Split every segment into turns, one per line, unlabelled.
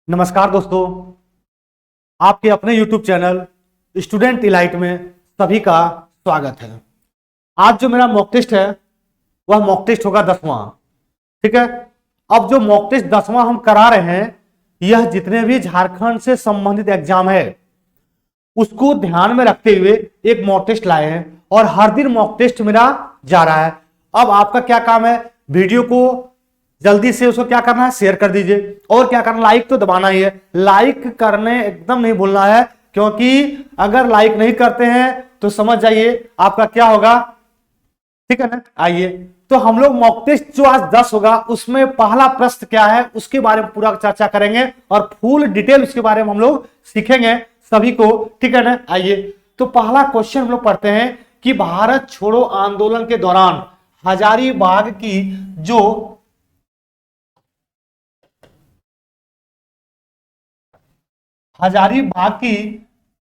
नमस्कार दोस्तों, आपके अपने YouTube चैनल स्टूडेंट इलाइट में सभी का स्वागत है। आज जो मेरा मॉक टेस्ट है वह मॉक टेस्ट होगा 10वां। ठीक है, अब जो मॉक टेस्ट 10वां हम करा रहे हैं, यह जितने भी झारखंड से संबंधित एग्जाम है उसको ध्यान में रखते हुए एक मॉक टेस्ट लाए हैं और हर दिन मॉक टेस्ट मेरा जा रहा है। अब आपका क्या काम है, वीडियो को जल्दी से उसको क्या करना है, शेयर कर दीजिए और क्या करना, लाइक तो दबाना ही है। लाइक करने एकदम नहीं भूलना है, क्योंकि अगर लाइक नहीं करते हैं तो समझ जाइए आपका क्या होगा। ठीक है ना, आइए तो हम लोग मॉक टेस्ट जो आज 10 होगा उसमें पहला प्रश्न क्या है उसके बारे में पूरा चर्चा करेंगे और फुल डिटेल उसके बारे में हम लोग सीखेंगे सभी को। ठीक है ना, आइए तो पहला क्वेश्चन हम लोग पढ़ते हैं कि भारत छोड़ो आंदोलन के दौरान हजारीबाग की जो हजारीबाग की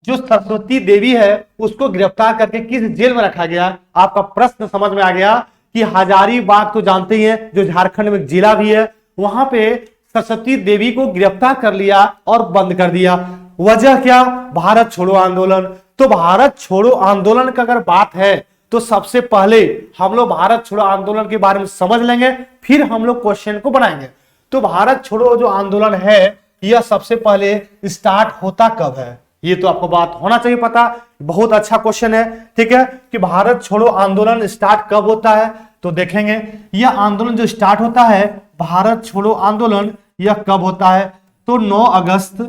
जो सरस्वती देवी है उसको गिरफ्तार करके किस जेल में रखा गया। आपका प्रश्न समझ में आ गया कि हजारीबाग तो जानते ही हैं, जो झारखंड में जिला भी है, वहां पे सरस्वती देवी को गिरफ्तार कर लिया और बंद कर दिया। वजह क्या, भारत छोड़ो आंदोलन। तो भारत छोड़ो आंदोलन का अगर बात है तो सबसे पहले हम लोग भारत छोड़ो आंदोलन के बारे में समझ लेंगे, फिर हम लोग क्वेश्चन को बनाएंगे। तो भारत छोड़ो जो आंदोलन है यह सबसे पहले स्टार्ट होता कब है, ये तो आपको बात होना चाहिए पता। बहुत अच्छा क्वेश्चन है। ठीक है, कि भारत छोड़ो आंदोलन स्टार्ट कब होता है, तो देखेंगे यह आंदोलन जो स्टार्ट होता है भारत छोड़ो आंदोलन यह कब होता है, तो 9 अगस्त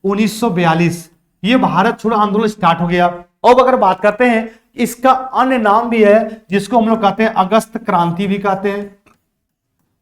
1942 ये भारत छोड़ो आंदोलन स्टार्ट हो गया। अब अगर बात करते हैं, इसका अन्य नाम भी है जिसको हम लोग कहते हैं अगस्त क्रांति भी कहते हैं।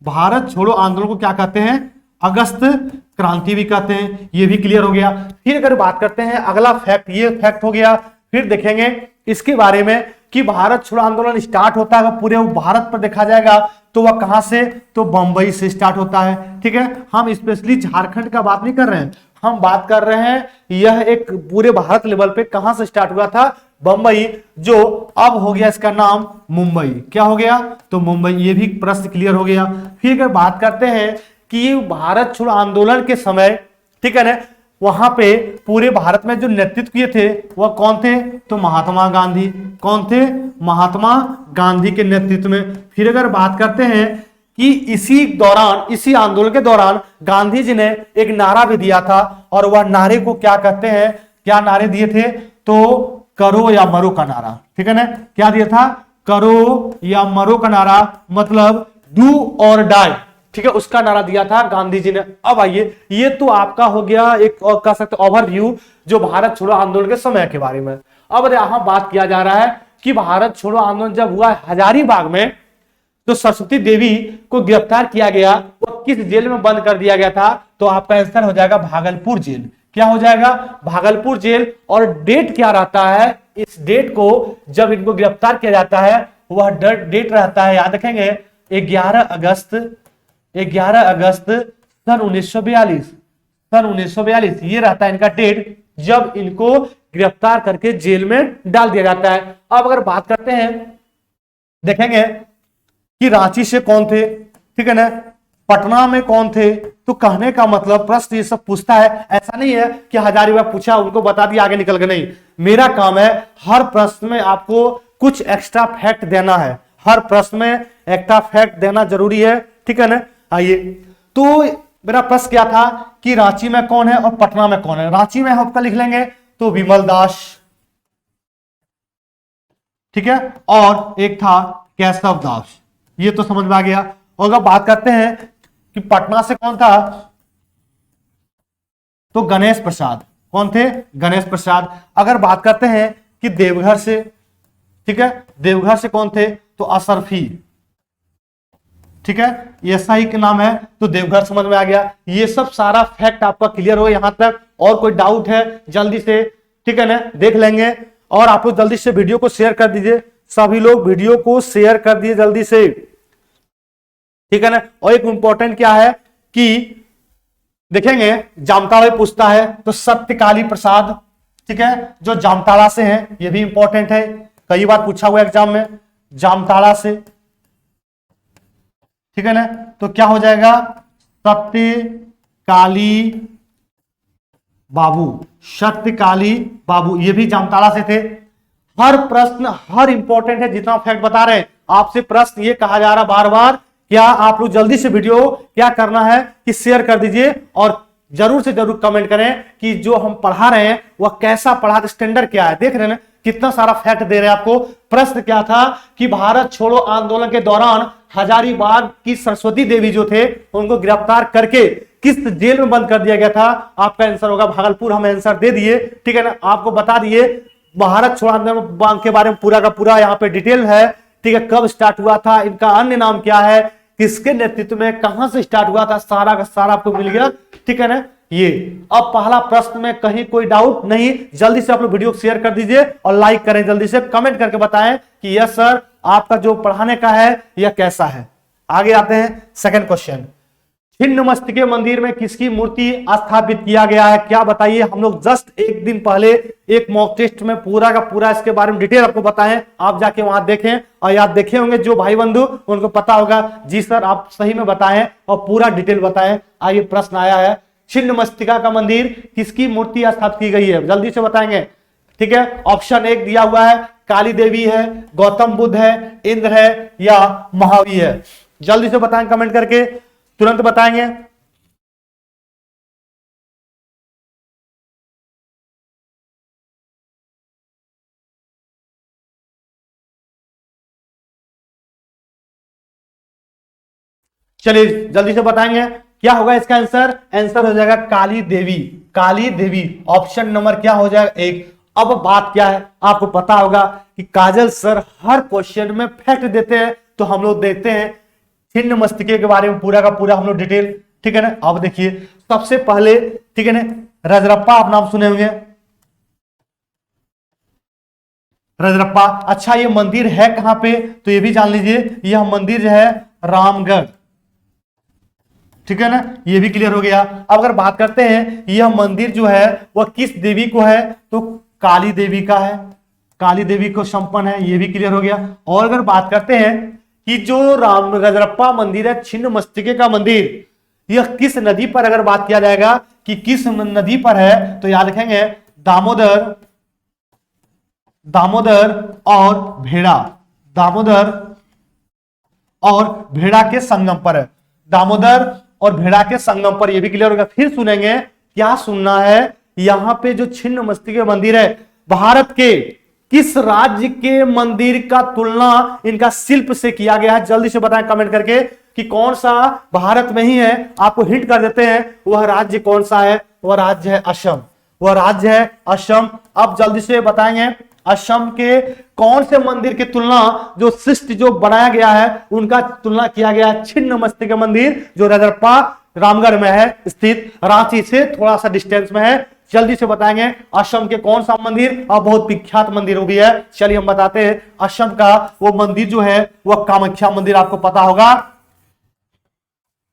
भारत छोड़ो आंदोलन को क्या कहते हैं, अगस्त क्रांति भी कहते हैं। ये भी क्लियर हो गया। फिर अगर बात करते हैं अगला फैक्ट, ये फैक्ट हो गया। फिर देखेंगे इसके बारे में कि भारत छोड़ो आंदोलन स्टार्ट होता है पूरे भारत पर देखा जाएगा तो वह कहां से, तो बंबई से स्टार्ट होता है। ठीक है, हम स्पेशली झारखंड का बात नहीं कर रहे हैं, हम बात कर रहे हैं यह एक पूरे भारत लेवल पे कहां से स्टार्ट हुआ था, बंबई, जो अब हो गया इसका नाम मुंबई। क्या हो गया, तो मुंबई। ये भी प्रश्न क्लियर हो गया। फिर अगर बात करते हैं कि भारत छोड़ो आंदोलन के समय, ठीक है ना, वहां पे पूरे भारत में जो नेतृत्व किए थे वह कौन थे, तो महात्मा गांधी। कौन थे, महात्मा गांधी के नेतृत्व में। फिर अगर बात करते हैं कि इसी दौरान, इसी आंदोलन के दौरान गांधी जी ने एक नारा भी दिया था और वह नारे को क्या कहते हैं, क्या नारे दिए थे, तो करो या मरो का नारा। ठीक है ना, क्या दिया था, करो या मरो का नारा, मतलब डू और डाई। ठीक है, उसका नारा दिया था गांधी जी ने। अब आइए, ये तो आपका हो गया एक और कह सकते ओवरव्यू जो भारत छोड़ो आंदोलन के समय के बारे में। अब यहां बात किया जा रहा है कि भारत छोड़ो आंदोलन जब हुआ हजारीबाग में तो सरस्वती देवी को गिरफ्तार किया गया, वो किस जेल में बंद कर दिया गया था, तो आपका आंसर हो जाएगा भागलपुर जेल। क्या हो जाएगा, भागलपुर जेल। और डेट क्या रहता है, इस डेट को जब इनको गिरफ्तार किया जाता है वह डेट रहता है, याद रखेंगे, 11 अगस्त सन 1942। सन 1942 ये रहता है इनका डेट जब इनको गिरफ्तार करके जेल में डाल दिया जाता है। अब अगर बात करते हैं, देखेंगे कि रांची से कौन थे, ठीक है ना, पटना में कौन थे, तो कहने का मतलब प्रश्न ये सब पूछता है। ऐसा नहीं है कि हजारीबाग पूछा उनको बता दिया आगे निकल गए, नहीं। मेरा काम है हर प्रश्न में आपको कुछ एक्स्ट्रा फैक्ट देना है, हर प्रश्न में एक्स्ट्रा फैक्ट देना जरूरी है। ठीक है ना, आइए तो मेरा प्रश्न क्या था कि रांची में कौन है और पटना में कौन है। रांची में हम आपका लिख लेंगे तो विमल दास, ठीक है, और एक था केशव दास, ये तो समझ में आ गया। और अगर बात करते हैं कि पटना से कौन था, तो गणेश प्रसाद। कौन थे, गणेश प्रसाद। अगर बात करते हैं कि देवघर से, ठीक है, देवघर से कौन थे, तो असरफी। ठीक है, ये सही के नाम है, तो देवघर समझ में आ गया। ये सब सारा फैक्ट आपका क्लियर हो यहां तक। और कोई डाउट है जल्दी से, ठीक है ना, देख लेंगे। और आप लोग जल्दी से वीडियो को शेयर कर दीजिए, सभी लोग वीडियो को शेयर कर दिए जल्दी से, ठीक है ना। और एक इंपॉर्टेंट क्या है कि देखेंगे जामताड़ा पूछता है तो सत्यकाली प्रसाद, ठीक है, जो जामताड़ा से हैं, ये भी इंपॉर्टेंट है, कई बार पूछा हुआ एग्जाम में, जामताड़ा से। ठीक है ना, तो क्या हो जाएगा, सत्य काली बाबू, सत्यकाली बाबू, ये भी जामताड़ा से थे। हर प्रश्न हर इंपॉर्टेंट है, जितना फैक्ट बता रहे हैं आपसे प्रश्न ये कहा जा रहा बार बार, क्या आप लोग जल्दी से वीडियो क्या करना है कि शेयर कर दीजिए और जरूर से जरूर कमेंट करें कि जो हम पढ़ा रहे हैं वह कैसा पढ़ा, स्टैंडर्ड क्या है। देख रहे हैं ना कितना सारा फैक्ट दे रहे हैं आपको। प्रश्न क्या था कि भारत छोड़ो आंदोलन के दौरान हजारीबाग की सरस्वती देवी जो थे उनको गिरफ्तार करके किस जेल में बंद कर दिया गया था। आपका आंसर होगा भागलपुर। हम आंसर दे दिए, ठीक है ना, आपको बता दिए। भारत छोड़ो आंदोलन के बारे में पूरा का पूरा यहाँ पे डिटेल है, ठीक है। कब स्टार्ट हुआ था, इनका अन्य नाम क्या है, किसके नेतृत्व में, कहां से स्टार्ट हुआ था, सारा का सारा आपको मिल गया, ठीक है ना। ये अब पहला प्रश्न में कहीं कोई डाउट नहीं, जल्दी से आप लोग वीडियो शेयर कर दीजिए और लाइक करें, जल्दी से कमेंट करके बताएं कि यस सर आपका जो पढ़ाने का है यह कैसा है। आगे आते हैं सेकंड क्वेश्चन। छिन्नमस्तिके मंदिर में किसकी मूर्ति स्थापित किया गया है, क्या बताइए। हम लोग जस्ट एक दिन पहले एक मॉक टेस्ट में पूरा का पूरा इसके बारे में डिटेल आपको बताएं, आप जाके वहां देखें और याद देखे होंगे जो भाई बंधु उनको पता होगा जी सर आप सही में बताएं और पूरा डिटेल बताएं। आइए प्रश्न आया है, छिन्नमस्तिका का मंदिर किसकी मूर्ति स्थापित की गई है, जल्दी से बताएंगे, ठीक है। ऑप्शन एक दिया हुआ है, काली देवी है, गौतम बुद्ध है, इंद्र है या महावीर है। जल्दी से बताएं कमेंट करके, तुरंत बताएंगे। चलिए जल्दी से बताएंगे क्या होगा इसका आंसर। आंसर हो जाएगा काली देवी, काली देवी। ऑप्शन नंबर क्या हो जाएगा, एक। अब बात क्या है, आपको पता होगा कि काजल सर हर क्वेश्चन में फैक्ट देते हैं, तो हम लोग देखते हैं छिन्नमस्तिके के बारे में पूरा का पूरा हम लोग डिटेल, ठीक है ना। अब देखिए सबसे पहले, ठीक है ना, रजरप्पा आप नाम सुने होंगे, रजरप्पा। अच्छा ये मंदिर है कहां पे, तो ये भी जान लीजिए, यह मंदिर जो है रामगढ़, ठीक है ना, ये भी क्लियर हो गया। अब अगर बात करते हैं यह मंदिर जो है वह किस देवी को है, तो काली देवी का है, काली देवी को संपन्न है, ये भी क्लियर हो गया। और अगर बात करते हैं कि जो राम रजरप्पा मंदिर है, छिन्नमस्तिके का मंदिर, यह किस नदी पर अगर बात किया जाएगा कि किस नदी पर है, तो याद रखेंगे दामोदर, दामोदर और भेड़ा, दामोदर और भेड़ा के संगम पर है, दामोदर और भेड़ा के संगम पर, यह भी क्लियर होगा। फिर सुनेंगे क्या सुनना है, यहां पे जो छिन्नमस्तिके मंदिर है भारत के किस राज्य के मंदिर का तुलना इनका शिल्प से किया गया है, जल्दी से बताएं कमेंट करके कि कौन सा भारत में ही है। आपको हिंट कर देते हैं वह राज्य कौन सा है, वह राज्य है असम, वह राज्य है असम। अब जल्दी से बताएंगे असम के कौन से मंदिर की तुलना, जो शिष्ट जो बनाया गया है उनका तुलना किया गया है छिन्नमस्तिके मंदिर, जो रजरप्पा रामगढ़ में है स्थित, रांची से थोड़ा सा डिस्टेंस में है। जल्दी से बताएंगे असम के कौन सा मंदिर, और बहुत विख्यात मंदिर भी है। चलिए हम बताते हैं असम का वो मंदिर जो है वह कामाख्या मंदिर, आपको पता होगा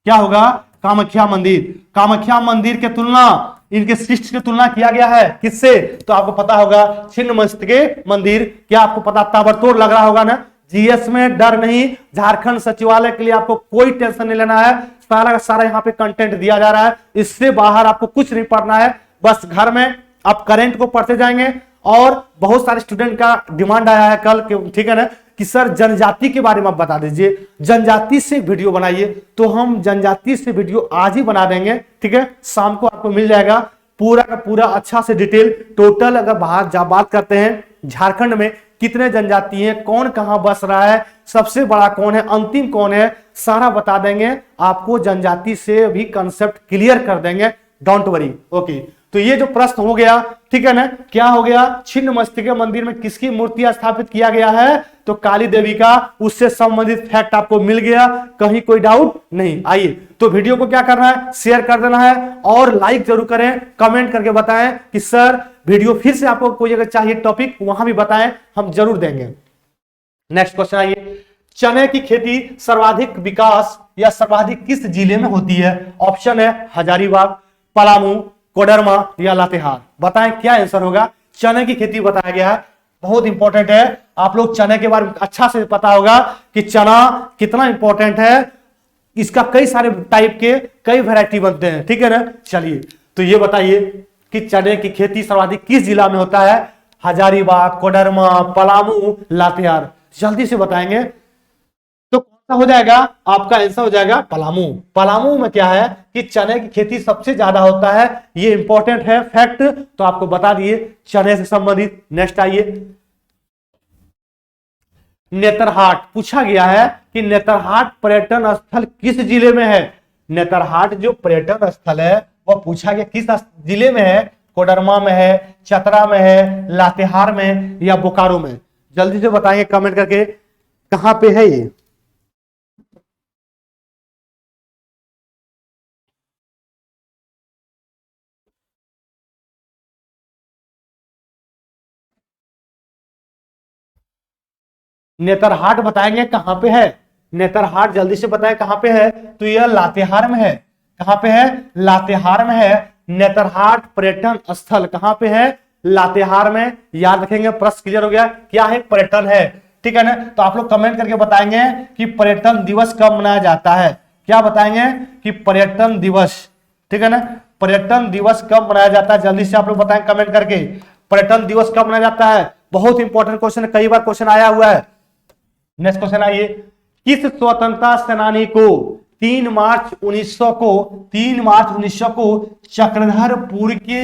क्या होगा, कामाख्या मंदिर। कामाख्या मंदिर के तुलना, इनके शिष्ट की तुलना किया गया है किससे, तो आपको पता होगा छिन्नमस्तिके मंदिर। क्या आपको पता, ताबड़तोड़ लग रहा होगा ना, जीएस में डर नहीं, झारखंड सचिवालय के लिए आपको कोई टेंशन नहीं लेना है, सारा का सारा यहाँ पे कंटेंट दिया जा रहा है, इससे बाहर आपको कुछ नहीं पढ़ना है, बस घर में आप करंट को पढ़ते जाएंगे। और बहुत सारे स्टूडेंट का डिमांड आया है कल के, ठीक है ना, कि सर जनजाति के बारे में आप बता दीजिए, जनजाति से वीडियो बनाइए, तो हम जनजाति से वीडियो आज ही बना देंगे, ठीक है। शाम को आपको मिल जाएगा पूरा का पूरा अच्छा से डिटेल। टोटल अगर बाहर जा बात करते हैं झारखंड में कितने जनजाति हैं, कौन कहां बस रहा है, सबसे बड़ा कौन है, अंतिम कौन है, सारा बता देंगे आपको, जनजाति से भी कंसेप्ट क्लियर कर देंगे, डोंट वरी। ओके, तो ये जो प्रश्न हो गया, ठीक है ना, क्या हो गया, छिन्नमस्तिके मंदिर में किसकी मूर्ति स्थापित किया गया है, तो काली देवी का। उससे संबंधित फैक्ट आपको मिल गया, कहीं कोई डाउट नहीं। आइए तो वीडियो को क्या करना है, शेयर कर देना है और लाइक जरूर करें, कमेंट करके बताएं कि सर वीडियो फिर से आपको कोई अगर चाहिए टॉपिक वहां भी बताएं, हम जरूर देंगे। नेक्स्ट क्वेश्चन आइए, चने की खेती सर्वाधिक विकास या सर्वाधिक किस जिले में होती है। ऑप्शन है हजारीबाग, पलामू, कोडरमा या लातेहार। बताएं क्या आंसर होगा। चने की खेती बताया गया है, बहुत इंपॉर्टेंट है, आप लोग चने के बारे में अच्छा से पता होगा कि चना कितना इंपॉर्टेंट है। इसका कई सारे टाइप के कई वैरायटी बनते हैं, ठीक है ना। चलिए तो ये बताइए कि चने की खेती सर्वाधिक किस जिला में होता है? हजारीबाग, कोडरमा, पलामू, लातेहार। जल्दी से बताएंगे तो कौन सा हो जाएगा? आपका आंसर हो जाएगा पलामू। पलामू में क्या है कि चने की खेती सबसे ज्यादा होता है, ये इंपॉर्टेंट है फैक्ट, तो आपको बता दिए चने से संबंधित। नेक्स्ट आइए, नेतरहाट पूछा गया है कि नेतरहाट पर्यटन स्थल किस जिले में है? नेतरहाट जो पर्यटन स्थल है वह पूछा गया किस जिले में है? कोडरमा में है, चतरा में है, लातेहार में या बोकारो में? जल्दी से बताएंगे कमेंट करके कहां पे है ये। नेतरहाट बताएंगे कहां पे है? नेतरहाट जल्दी से बताएं कहां पे है? तो यह लातेहार में है। कहां पे है? लातेहार में है। नेतरहाट पर्यटन स्थल कहां पे है? लातेहार में। याद रखेंगे, प्रश्न क्लियर हो गया। क्या है? पर्यटन है, ठीक है ना। तो आप लोग कमेंट करके बताएंगे कि पर्यटन दिवस कब मनाया जाता है। क्या बताएंगे कि पर्यटन दिवस, ठीक है ना, पर्यटन दिवस कब मनाया जाता है? जल्दी से आप लोग बताएं कमेंट करके, पर्यटन दिवस कब मनाया जाता है? बहुत इंपॉर्टेंट क्वेश्चन है, कई बार क्वेश्चन आया हुआ है। नेक्स्ट क्वेश्चन आइए, किस स्वतंत्रता सेनानी को 3 मार्च 1900 को चक्रधरपुर के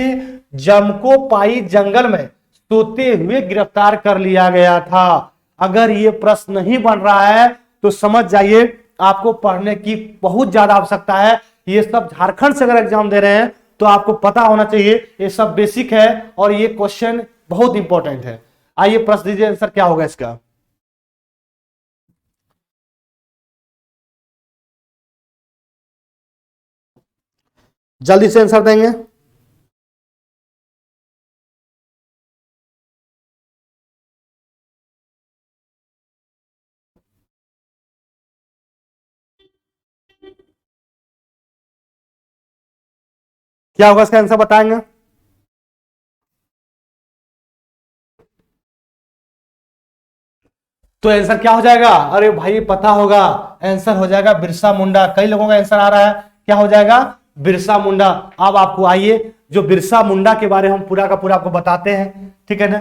जमकोपाई जंगल में सोते हुए गिरफ्तार कर लिया गया था? अगर ये प्रश्न नहीं बन रहा है तो समझ जाइए आपको पढ़ने की बहुत ज्यादा आवश्यकता है। ये सब झारखंड से अगर एग्जाम दे रहे हैं तो आपको पता होना चाहिए, ये सब बेसिक है और ये क्वेश्चन बहुत इंपॉर्टेंट है। आइए प्रश्न दीजिए, आंसर क्या होगा इसका? जल्दी से आंसर देंगे। क्या होगा इसका आंसर बताएंगे? तो आंसर क्या हो जाएगा? अरे भाई पता होगा, आंसर हो जाएगा बिरसा मुंडा। कई लोगों का आंसर आ रहा है, क्या हो जाएगा? बिरसा मुंडा। अब आपको आइए जो बिरसा मुंडा के बारे में हम पूरा का पूरा आपको बताते हैं, ठीक है ना।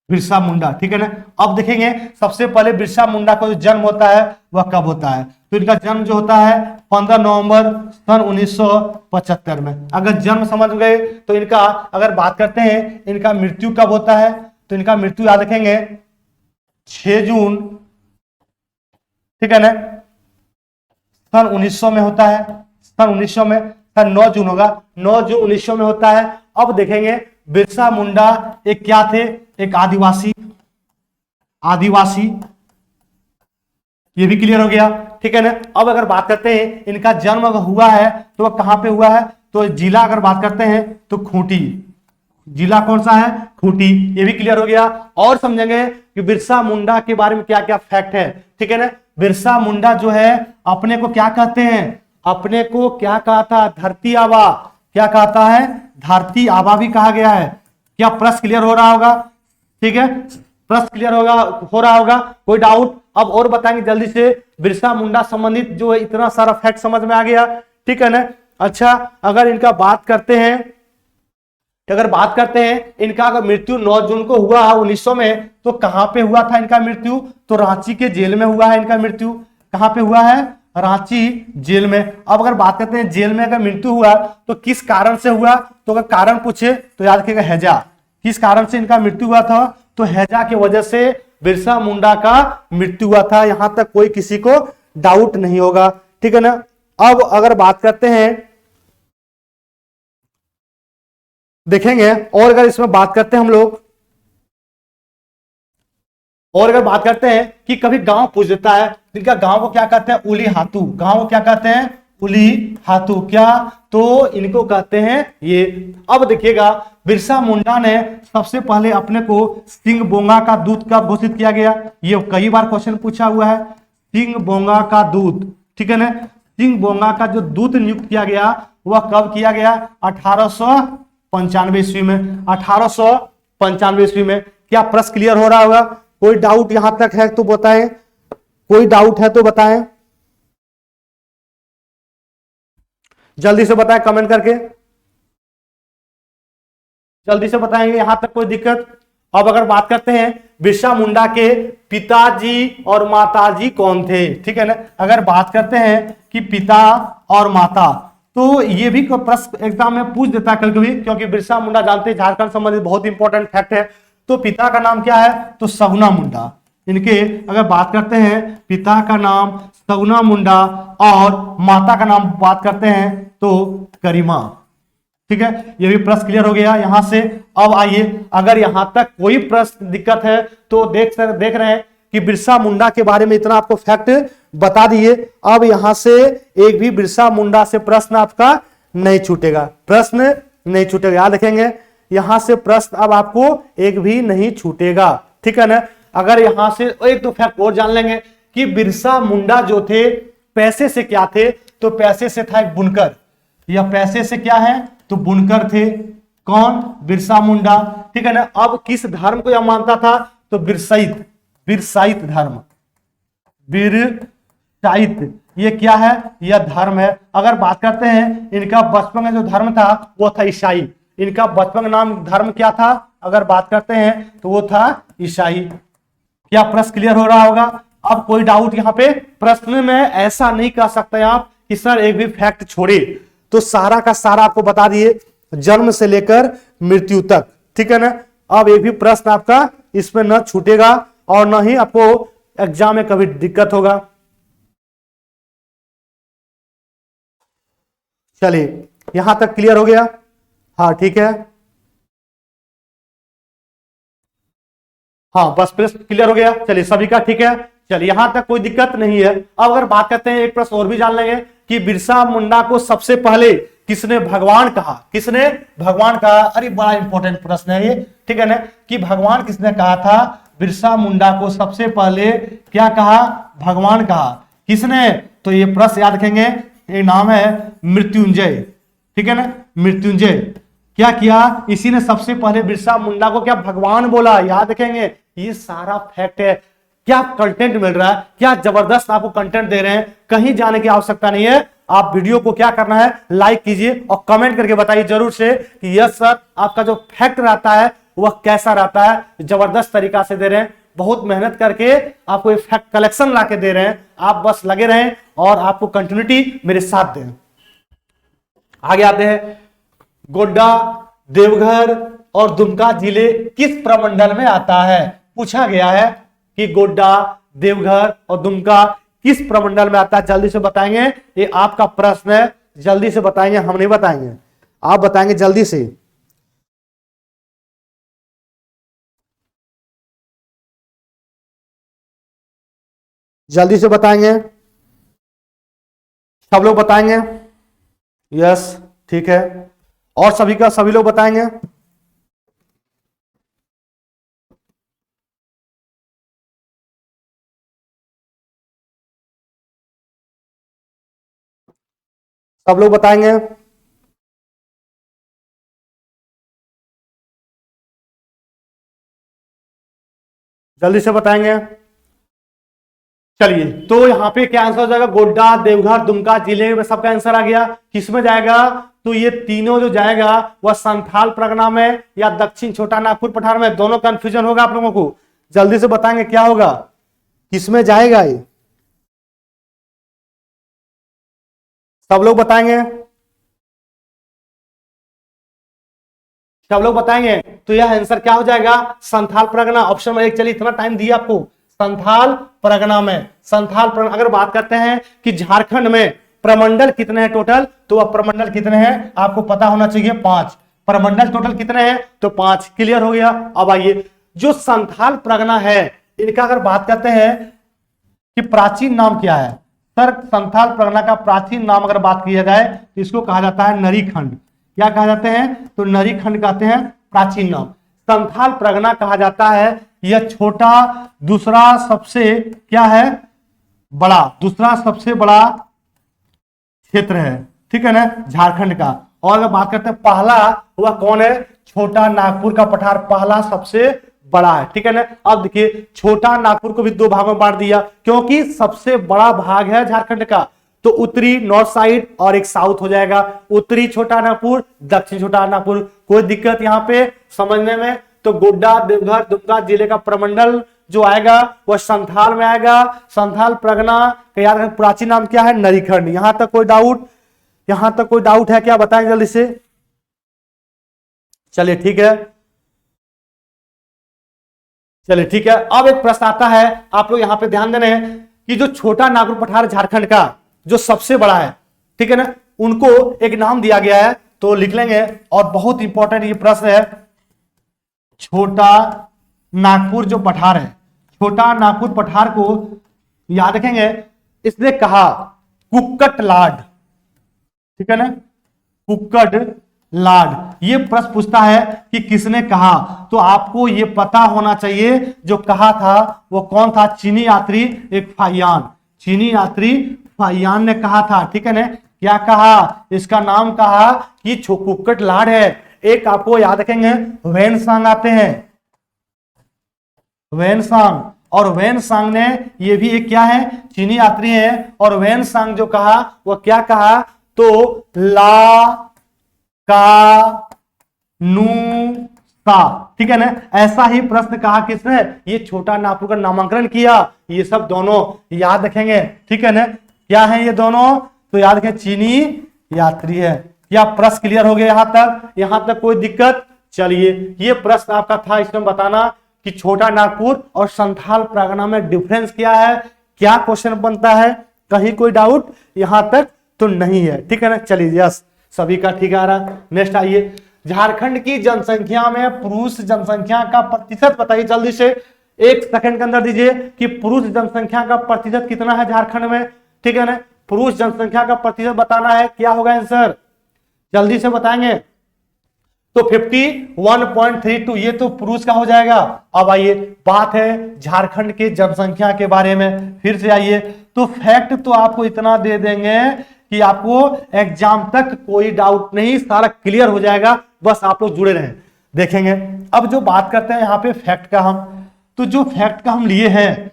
बिरसा मुंडा, ठीक है ना। अब देखेंगे सबसे पहले बिरसा मुंडा का जो जन्म होता है वह कब होता है? तो इनका जन्म जो होता है 15 नवंबर सन 1975 में। अगर जन्म समझ गए तो इनका अगर बात करते हैं इनका मृत्यु कब होता है, तो इनका मृत्यु याद रखेंगे 6 जून, ठीक है ना, सन 1900 में होता है। सन 1900 में, सन 9 जून होगा, 9 जून 1900 में होता है। अब देखेंगे बिरसा मुंडा एक क्या थे? एक आदिवासी, आदिवासी, ये भी क्लियर हो गया, ठीक है ना। अब अगर बात करते हैं इनका जन्म अगर हुआ है तो वह कहां पे हुआ है? तो जिला अगर बात करते हैं तो खूंटी, जिला कौन सा है? खूंटी, ये भी क्लियर हो गया। और समझेंगे कि बिरसा मुंडा के बारे में क्या क्या फैक्ट है, ठीक है ना। बिरसा मुंडा जो है अपने को क्या कहते हैं? अपने को क्या कहा था? धरती आबा, क्या कहता है? धरती आबा भी कहा गया है। क्या प्रश्न क्लियर हो रहा होगा? ठीक है, प्रश्न क्लियर होगा, हो रहा होगा, कोई डाउट? अब और बताएंगे जल्दी से, बिरसा मुंडा संबंधित जो है इतना सारा फैक्ट समझ में आ गया, ठीक है ना। अच्छा, अगर इनका बात करते हैं, अगर बात करते हैं इनका अगर मृत्यु 9 जून को हुआ 1900 में, तो कहां पे हुआ था इनका मृत्यु? तो रांची के जेल में हुआ है इनका मृत्यु। कहां पे हुआ है? रांची जेल में। अब अगर बात करते हैं जेल में अगर मृत्यु हुआ तो किस कारण से हुआ? तो अगर कारण पूछे तो याद रखिएगा हैजा। किस कारण से इनका मृत्यु हुआ था? तो हैजा की वजह से बिरसा मुंडा का मृत्यु हुआ था। यहां तक कोई किसी को डाउट नहीं होगा, ठीक है ना। अब अगर बात करते हैं, देखेंगे और अगर इसमें बात करते हैं हम लोग, और अगर बात करते हैं कि कभी गांव पूछ देता है, इनका गांव को क्या कहते हैं? उली हाथू। गांव को क्या कहते हैं? उली हाथू। क्या? तो इनको कहते हैं ये। अब देखिएगा बिरसा मुंडा ने सबसे पहले अपने को सिंह बोंगा का दूत कब घोषित किया गया? ये कई बार क्वेश्चन पूछा हुआ है। सिंह बोंगा का दूत, ठीक है ना। सिंह बोंगा का जो दूत नियुक्त किया गया वह कब किया गया? 1895 ईस्वी में। 1800 95 ईस्वी में। क्या प्रश्न क्लियर हो रहा होगा? कोई डाउट यहां तक है तो बताएं, कोई डाउट है तो बताएं, जल्दी से बताएं कमेंट करके, जल्दी से बताएंगे यहां तक कोई दिक्कत। अब अगर बात करते हैं बिरसा मुंडा के पिताजी और माताजी कौन थे, ठीक है ना। अगर बात करते हैं कि पिता और माता, तो ये भी प्रश्न एग्जाम में पूछ देता है कभी कभी, क्योंकि बिरसा मुंडा जानते हैं झारखंड संबंधित बहुत इंपॉर्टेंट फैक्ट है। तो पिता का नाम क्या है? तो सगुना मुंडा। इनके अगर बात करते हैं पिता का नाम सगुना मुंडा और माता का नाम बात करते हैं तो करीमा, ठीक है। ये भी प्रश्न क्लियर हो गया यहां से। अब आइए, अगर यहां तक कोई प्रश्न दिक्कत है तो देख रहे हैं कि बिरसा मुंडा के बारे में इतना आपको फैक्ट बता दिए। अब यहां से एक भी बिरसा मुंडा से प्रश्न आपका नहीं छूटेगा, प्रश्न नहीं छूटेगा, याद रखेंगे। यहां से प्रश्न अब आपको एक भी नहीं छूटेगा, ठीक है ना। अगर यहां से एक दो फैक्ट और जान लेंगे कि बिरसा मुंडा जो थे पैसे से क्या थे, तो पैसे से था एक बुनकर, या पैसे से क्या है तो बुनकर थे। कौन? बिरसा मुंडा, ठीक है ना। अब किस धर्म को यह मानता था? तो बिरसाइत, बिरसाइत धर्म, बिरसाइत ये क्या है? यह धर्म है। अगर बात करते हैं इनका बचपन का जो धर्म था वो था ईसाई। इनका बचपन का नाम धर्म क्या था? अगर बात करते हैं तो वो था ईसाई। क्या प्रश्न क्लियर हो रहा होगा? अब कोई डाउट यहाँ पे? प्रश्न में ऐसा नहीं कह सकते आप कि सर एक भी फैक्ट छोड़े, तो सारा का सारा आपको बता दिए जन्म से लेकर मृत्यु तक, ठीक है ना। अब एक भी प्रश्न आपका इसमें न छूटेगा और न ही आपको एग्जाम में कभी दिक्कत होगा। चलिए यहां तक क्लियर हो गया? हाँ ठीक है, हाँ बस प्रश्न क्लियर हो गया। चलिए सभी का ठीक है, चलिए यहां तक कोई दिक्कत नहीं है। अब अगर बात करते हैं एक प्रश्न और भी जान लेंगे कि बिरसा मुंडा को सबसे पहले किसने भगवान कहा? किसने भगवान कहा? अरे बड़ा इंपॉर्टेंट प्रश्न है ये, ठीक है ना, कि भगवान किसने कहा था? बिरसा मुंडा को सबसे पहले क्या कहा? भगवान कहा। किसने? तो ये प्रश्न याद रखेंगे, ये नाम है मृत्युंजय, ठीक है ना, मृत्युंजय। क्या किया? इसी ने सबसे पहले बिरसा मुंडा को क्या भगवान बोला, याद रखेंगे। ये सारा फैक्ट है। क्या कंटेंट मिल रहा है, क्या जबरदस्त आपको कंटेंट दे रहे हैं, कहीं जाने की आवश्यकता नहीं है। आप वीडियो को क्या करना है, लाइक कीजिए और कमेंट करके बताइए जरूर से कि यस सर आपका जो फैक्ट रहता है वह कैसा रहता है। जबरदस्त तरीका से दे रहे हैं, बहुत मेहनत करके आपको ये फैक्ट कलेक्शन ला के दे रहे हैं। आप बस लगे रहें और आपको कंटिन्यूटी मेरे साथ दें। आगे आते हैं, गोड्डा, देवघर और दुमका जिले किस प्रमंडल में आता है? पूछा गया है कि गोड्डा, देवघर और दुमका किस प्रमंडल में आता है? जल्दी से बताएंगे, ये आपका प्रश्न है, जल्दी से बताएंगे, हम नहीं बताएंगे, आप बताएंगे जल्दी से। जल्दी से बताएंगे, सब लोग बताएंगे? यस ठीक है, और सभी का सभी लोग बताएंगे? सब लोग बताएंगे? जल्दी से बताएंगे। चलिए तो यहाँ पे क्या आंसर हो जाएगा? गोड्डा, देवघर, दुमका जिले में सबका आंसर आ गया। किसमें जाएगा? तो ये तीनों जो जाएगा वह संथाल परगना में या दक्षिण छोटा नागपुर पठार में, दोनों कंफ्यूजन होगा आप लोगों को। जल्दी से बताएंगे क्या होगा, किसमें जाएगा ये? सब लोग बताएंगे? सब लोग बताएंगे? तो यह आंसर क्या हो जाएगा? Santhal Pargana, option number 1। चलिए इतना टाइम दिया आपको, संथाल परगना में, संथाल परगना। अगर बात करते हैं कि झारखंड में प्रमंडल कितने हैं टोटल, तो वह प्रमंडल कितने हैं आपको पता होना चाहिए, 5 प्रमंडल टोटल कितने हैं, तो 5। क्लियर हो गया। अब आइए, जो संथाल परगना है इनका अगर बात करते हैं कि प्राचीन नाम क्या है, सर संथाल परगना का प्राचीन नाम अगर बात किया जाए तो इसको कहा जाता है नरीखंड। क्या कहा जाते हैं? तो नरीखंड कहते हैं प्राचीन नाम। संथाल परगना कहा जाता है यह छोटा, दूसरा सबसे क्या है, बड़ा, दूसरा सबसे बड़ा क्षेत्र है, ठीक है ना, झारखंड का। और अगर बात करते हैं पहला वह कौन है, छोटा नागपुर का पठार पहला सबसे बड़ा है, ठीक है ना। अब देखिए छोटा नागपुर को भी दो भागों में बांट दिया, क्योंकि सबसे बड़ा भाग है झारखंड का, तो उत्तरी नॉर्थ साइड और एक साउथ हो जाएगा, उत्तरी छोटा नागपुर, दक्षिण छोटा नागपुर। कोई दिक्कत यहाँ पे समझने में? तो गोड्डा, देवघर, दुमका जिले का प्रमंडल जो आएगा वह संथाल में आएगा। संथाल परगना का याद रखें प्राचीन नाम क्या है? नरीखंड। यहां तक कोई डाउट? यहां तक कोई डाउट है क्या? बताएं जल्दी से। चलिए ठीक है, चलिए ठीक है। अब एक प्रश्न आता है, आप लोग यहां पे ध्यान देने हैं कि जो छोटा नागपुर पठार झारखंड का जो सबसे बड़ा है, ठीक है ना, उनको एक नाम दिया गया है, तो लिख लेंगे। और बहुत इंपॉर्टेंट ये प्रश्न है, छोटा नागपुर जो पठार है, छोटा नागपुर पठार को याद रखेंगे, इसने कहा कुक्कट लाड, ठीक है ना, कुक्कट लाड। ये प्रश्न पूछता है कि किसने कहा, तो आपको ये पता होना चाहिए जो कहा था वो कौन था? चीनी यात्री एक फाहियान, चीनी यात्री फाहियान ने कहा था, ठीक है ना। क्या कहा? इसका नाम कहा कि कुक्कट लाड है। एक आपको याद रखेंगे वेनसांग आते हैं, वेनसांग, और वेनसांग ने ये भी एक क्या है? चीनी यात्री है। और वेनसांग जो कहा वो क्या कहा? तो ला का नू सा, ठीक है ना। ऐसा ही प्रश्न कहा किसने? ये छोटा नागपुर का नामांकन किया। ये सब दोनों याद रखेंगे, ठीक है ना। क्या है ये दोनों? तो याद रखें चीनी यात्री है। क्या प्रश्न क्लियर हो गया? यहां तक कोई दिक्कत? चलिए, ये प्रश्न आपका था, इसमें बताना कि छोटा नागपुर और संथाल परगना में डिफरेंस क्या है, क्या क्वेश्चन बनता है, कहीं कोई डाउट यहां तक तो नहीं है, ठीक है ना। चलिए यस, सभी का ठीक आ रहा। नेक्स्ट आइए, झारखंड की जनसंख्या में पुरुष जनसंख्या का प्रतिशत बताइए जल्दी से, एक सेकंड के अंदर दीजिए कि पुरुष जनसंख्या का प्रतिशत कितना है झारखंड में, ठीक है ना। पुरुष जनसंख्या का प्रतिशत बताना है, क्या होगा आंसर? जल्दी से बताएंगे। तो 51.32 ये तो पुरुष का हो जाएगा। अब आइए, बात है झारखंड के जनसंख्या के बारे में, फिर से आइए। तो फैक्ट तो आपको इतना दे देंगे कि आपको एग्जाम तक कोई डाउट नहीं, सारा क्लियर हो जाएगा, बस आप लोग जुड़े रहें, देखेंगे। अब जो बात करते हैं यहाँ पे फैक्ट का हम, तो जो फैक्ट का हम लिए हैं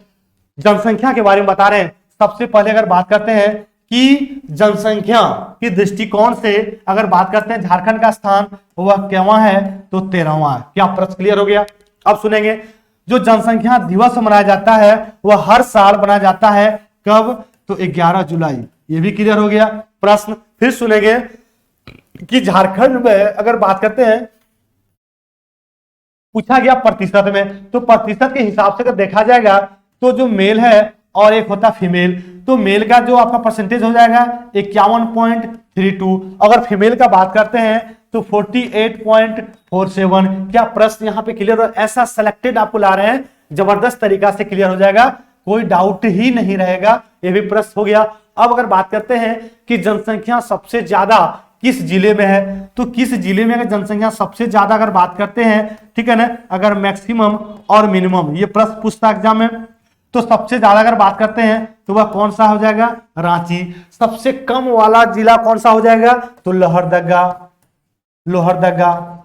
जनसंख्या के बारे में बता रहे हैं। सबसे पहले अगर बात करते हैं कि जनसंख्या की दृष्टिकोण से अगर बात करते हैं झारखंड का स्थान वह क्यों है, तो 13वां है। क्या प्रश्न क्लियर हो गया? अब सुनेंगे, जो जनसंख्या दिवस मनाया जाता है वह हर साल मनाया जाता है, कब? तो 11 जुलाई। ये भी क्लियर हो गया प्रश्न। फिर सुनेंगे कि झारखंड में अगर बात करते हैं, पूछा गया प्रतिशत में, तो प्रतिशत के हिसाब से अगर देखा जाएगा तो जो मेल है और एक होता फीमेल, तो मेल का जो आपका परसेंटेज हो जाएगा 51.32। अगर फीमेल का बात करते हैं तो 48.47। क्या प्रश्न यहाँ पे क्लियर हो? ऐसा सिलेक्टेड आपको ला रहे हैं, जबरदस्त तरीका से क्लियर हो जाएगा, कोई डाउट ही नहीं रहेगा। ये भी प्रश्न हो गया। अब अगर बात करते हैं कि जनसंख्या सबसे ज्यादा किस जिले में है, तो किस जिले में अगर जनसंख्या सबसे ज्यादा अगर बात करते हैं, ठीक है ना, अगर मैक्सिमम और मिनिमम ये प्रश्न पूछता एग्जाम में, तो सबसे ज्यादा अगर बात करते हैं तो वह कौन सा हो जाएगा? रांची। सबसे कम वाला जिला कौन सा हो जाएगा? तो लोहरदगा, लोहरदगा,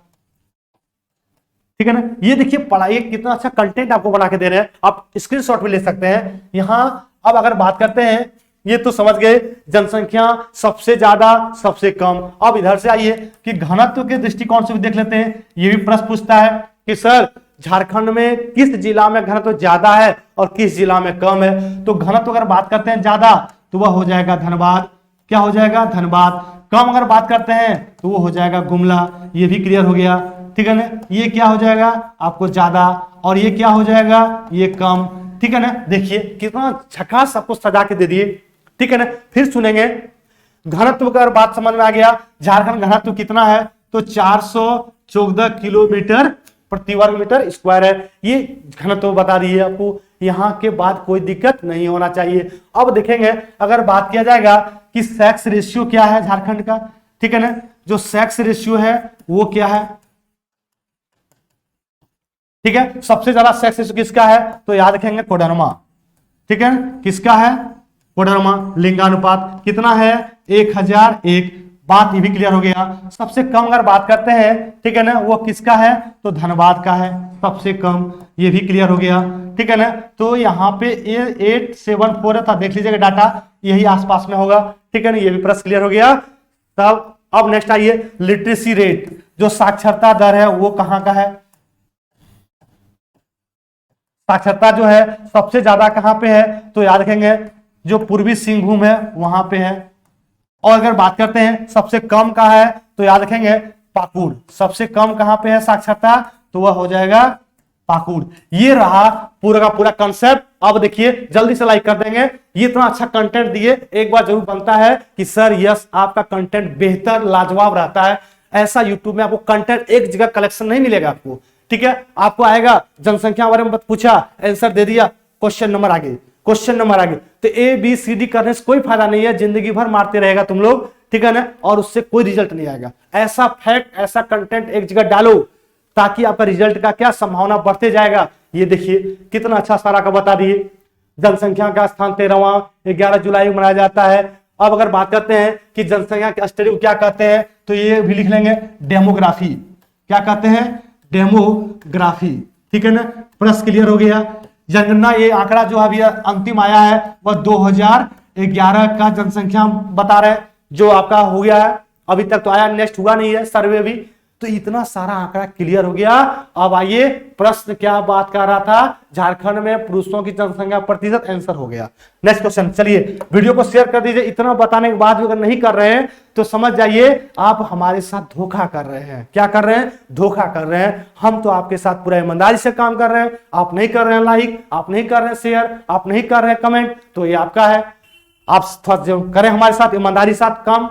ठीक है ना। ये देखिए पढ़ाई कितना अच्छा कंटेंट आपको बना के दे रहे हैं, आप स्क्रीनशॉट भी ले सकते हैं यहां। अब अगर बात करते हैं, ये तो समझ गए जनसंख्या सबसे ज्यादा सबसे कम। अब इधर से आइए कि घनत्व के दृष्टिकोण से भी देख लेते हैं। ये भी प्रश्न पूछता है कि सर झारखंड में किस जिला में घनत्व ज्यादा है और किस जिला में कम है। तो घनत्व अगर बात करते हैं ज्यादा तो वह हो जाएगा धनबाद। क्या हो जाएगा? धनबाद। कम अगर बात करते हैं तो वो हो जाएगा गुमला। ये भी क्लियर हो गया, ठीक है ना। ये क्या हो जाएगा आपको? ज्यादा। और ये क्या हो जाएगा? ये कम, ठीक है ना। देखिए कितना झकास आपको सजा के दे दिए, ठीक है ना। फिर सुनेंगे घनत्व का बात समझ में आ गया। झारखंड घनत्व कितना है? तो 414 किलोमीटर प्रति वर्ग मीटर स्क्वायर है। ये घनत्व बता दिए आपको, यहां के बाद कोई दिक्कत नहीं होना चाहिए। अब देखेंगे अगर बात किया जाएगा कि सेक्स रेशियो क्या है झारखंड का, ठीक है ना। जो सेक्स रेशियो है वो क्या है, ठीक है। सबसे ज्यादा सेक्स रेशियो किसका है? तो याद रखेंगे कोडरमा, ठीक है। किसका है? कोडरमा। लिंगानुपात कितना है? 1001। बात ये भी क्लियर हो गया। सबसे कम अगर बात करते हैं, ठीक है ना, वो किसका है, तो धनबाद का है सबसे कम, ये भी क्लियर हो गया, ठीक है ना। तो यहाँ पे 874 था, देख लीजिएगा डाटा, यही आसपास में होगा, ठीक है ना, ये भी प्रश्न क्लियर हो गया। तब अब नेक्स्ट आइए, लिटरेसी रेट, जो साक्षरता दर है वो कहाँ का है, साक्षरता जो है सबसे ज्यादा कहां पे है, तो याद रखेंगे जो पूर्वी सिंहभूम है वहां पे है। और अगर बात करते हैं सबसे कम का है, तो याद रखेंगे पाकुड़, सबसे कम कहां पे है साक्षरता, तो वह हो जाएगा पाकुड़। ये रहा पूरा का पूरा कंसेप्ट। अब देखिए जल्दी से लाइक कर देंगे, ये इतना अच्छा कंटेंट दिए, एक बार जरूर बनता है कि सर यस आपका कंटेंट बेहतर लाजवाब रहता है। ऐसा यूट्यूब में आपको कंटेंट एक जगह कलेक्शन नहीं मिलेगा आपको, ठीक है। आपको आएगा जनसंख्या के बारे में पूछा, आंसर दे दिया, क्वेश्चन नंबर आगे, क्वेश्चन नंबर आगे, तो ए बी सी डी करने से कोई फायदा नहीं है, जिंदगी भर मारते रहेगा तुम लोग, ठीक है ना, और उससे कोई रिजल्ट नहीं आएगा। ऐसा फैक्ट, ऐसा कंटेंट एक जगह डालो ताकि आपका रिजल्ट का क्या संभावना बढ़ते जाएगा। ये देखिए कितना अच्छा सारा का बता दिए। जनसंख्या का स्थान 13वां 11 जुलाई को मनाया जाता है। अब अगर बात करते हैं कि जनसंख्या के स्टडी को क्या कहते हैं, तो ये भी लिख लेंगे डेमोग्राफी, क्या कहते हैं, डेमोग्राफी, ठीक है ना। प्रश्न क्लियर हो गया। जनगणना, ये आंकड़ा जो अभी अंतिम आया है वह 2011 का जनसंख्या बता रहे हैं, जो आपका हो गया है, अभी तक तो आया, नेक्स्ट हुआ नहीं है सर्वे भी। तो इतना सारा आंकड़ा क्लियर हो गया। अब आइए प्रश्न क्या बात कर रहा था, झारखंड में पुरुषों की जनसंख्या प्रतिशत, आंसर हो गया। नेक्स्ट क्वेश्चन, चलिए वीडियो को शेयर कर दीजिए। इतना बताने के बाद भी अगर नहीं कर रहे हैं तो समझ जाइए आप हमारे साथ धोखा कर रहे हैं। क्या कर रहे हैं, धोखा कर रहे हैं। हम तो आपके साथ पूरा ईमानदारी से काम कर रहे हैं, आप नहीं कर रहे हैं लाइक, आप नहीं कर रहे हैं शेयर, आप नहीं कर रहे हैं कमेंट, तो ये आपका है। आप थोड़ा करें हमारे साथ ईमानदारी साथ काम।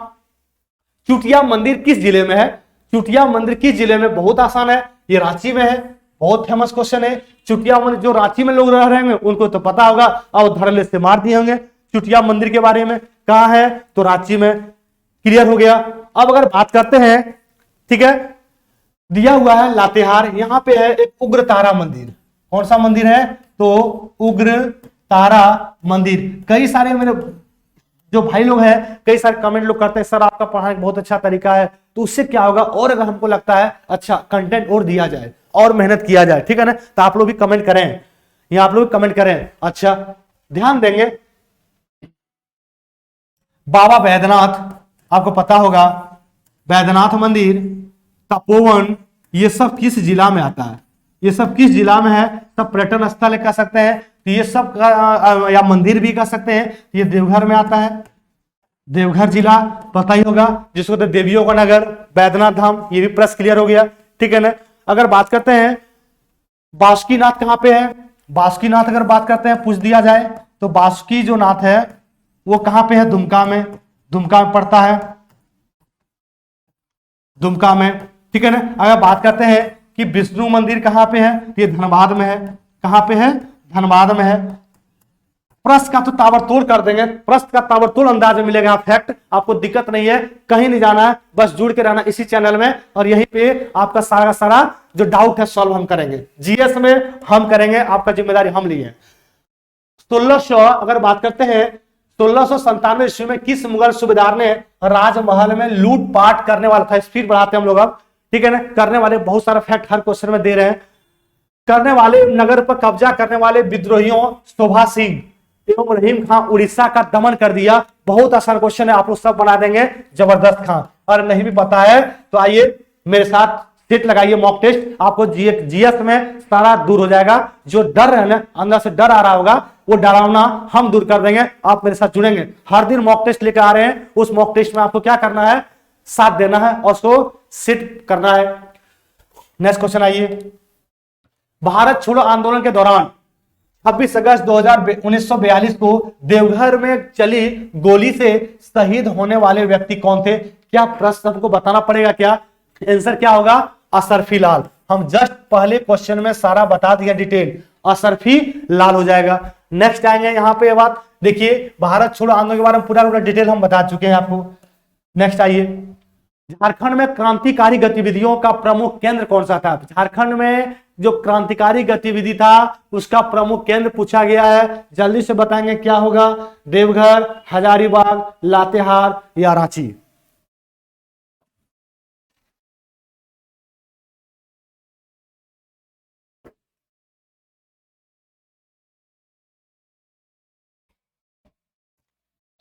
चुटिया मंदिर किस जिले में है, चुटिया मंदिर किस जिले में, बहुत आसान है, ये रांची में है, बहुत फेमस क्वेश्चन है। चुटिया मंदिर, जो रांची में लोग रह रहे हैं उनको तो पता होगा, और धड़ल्ले से मार दिए होंगे चुटिया मंदिर के बारे में। कहां है, तो रांची में, क्लियर हो गया। अब अगर बात करते हैं, ठीक है, दिया हुआ है लातेहार, यहां पे है एक उग्र तारा मंदिर। कौन सा मंदिर है, तो उग्र तारा मंदिर। कई सारे मेरे जो भाई लोग हैं, कई सारे कमेंट लोग करते हैं सर आपका पढ़ाने का बहुत अच्छा तरीका है, तो उससे क्या होगा, और अगर हमको लगता है अच्छा कंटेंट और दिया जाए और मेहनत किया जाए, ठीक है ना, तो आप लोग भी कमेंट करें, या आप लोग कमेंट करें। अच्छा ध्यान देंगे, बाबा बैद्यनाथ, आपको पता होगा बैद्यनाथ मंदिर, तपोवन, ये सब किस जिला में आता है, ये सब किस जिला में है, सब पर्यटन स्थल कह सकते हैं, तो ये सब या मंदिर भी कह सकते हैं। ये देवघर में आता है, देवघर जिला पता ही होगा, जिसको तो देवियों का नगर, बैद्यनाथ धाम, ये भी प्रश्न क्लियर हो गया, ठीक है ना। अगर बात करते हैं बासुकीनाथ कहां पे है, बासुकीनाथ अगर बात करते हैं पूछ दिया जाए, तो बासुकी जो नाथ है वो कहां पे है, दुमका में, दुमका में पड़ता है, दुमका में, ठीक है ना। अगर बात करते हैं कि विष्णु मंदिर कहां पे है, तो ये धनबाद में है, कहां पे है, धनबाद में है। प्रश्न का तो ताबड़तोड़ कर देंगे, प्रश्न का ताबड़तोड़ अंदाज में मिलेगा, फैक्ट, आपको दिक्कत नहीं है, कहीं नहीं जाना है, बस जुड़ के रहना इसी चैनल में, और यहीं पे आपका सारा सारा जो डाउट है सॉल्व हम करेंगे। जीएस में हम करेंगे, आपका जिम्मेदारी हम लिए। 1600 अगर बात करते हैं, 1697 ईस्वी में किस मुगल सूबेदार ने राजमहल में लूटपाट करने वाला था, स्पीड बढ़ाते हैं हम लोग अब, ठीक है ना, करने वाले बहुत सारा फैक्ट हर क्वेश्चन में दे रहे हैं। करने वाले नगर पर कब्जा करने वाले विद्रोहियों शोभा सिंह एवं रहीम खां उड़ीसा का दमन कर दिया। बहुत आसान क्वेश्चन है, आप लोग सब बना देंगे, जबरदस्त खां। और नहीं भी पता है तो आइए मेरे साथ सेट लगाइए, मॉक टेस्ट, आपको जीएस में सारा दूर हो जाएगा। जो डर है ना, अंदर से डर आ रहा होगा, वो डरावना हम दूर कर देंगे, आप मेरे साथ जुड़ेंगे। हर दिन मॉक टेस्ट लेकर आ रहे हैं, उस मॉक टेस्ट में आपको क्या करना है, साथ देना है और उसको सेट करना है। नेक्स्ट क्वेश्चन आइए, भारत छोड़ो आंदोलन के दौरान 26 अगस्त 1942 को देवघर में चली गोली से शहीद होने वाले व्यक्ति कौन थे? क्या प्रश्न हमको बताना पड़ेगा क्या? आंसर क्या होगा? असरफी लाल। हम जस्ट पहले क्वेश्चन में सारा बता दिया डिटेल, असरफी लाल हो जाएगा। नेक्स्ट आएंगे यहाँ पे बात देखिए, भारत छोड़ो आंदोलन के बारे में पूरा डिटेल हम बता चुके हैं आपको। नेक्स्ट आइए, झारखंड में क्रांतिकारी गतिविधियों का प्रमुख केंद्र कौन सा था? झारखंड में जो क्रांतिकारी गतिविधि था उसका प्रमुख केंद्र पूछा गया है, जल्दी से बताएंगे क्या होगा? देवघर, हजारीबाग, लातेहार या रांची?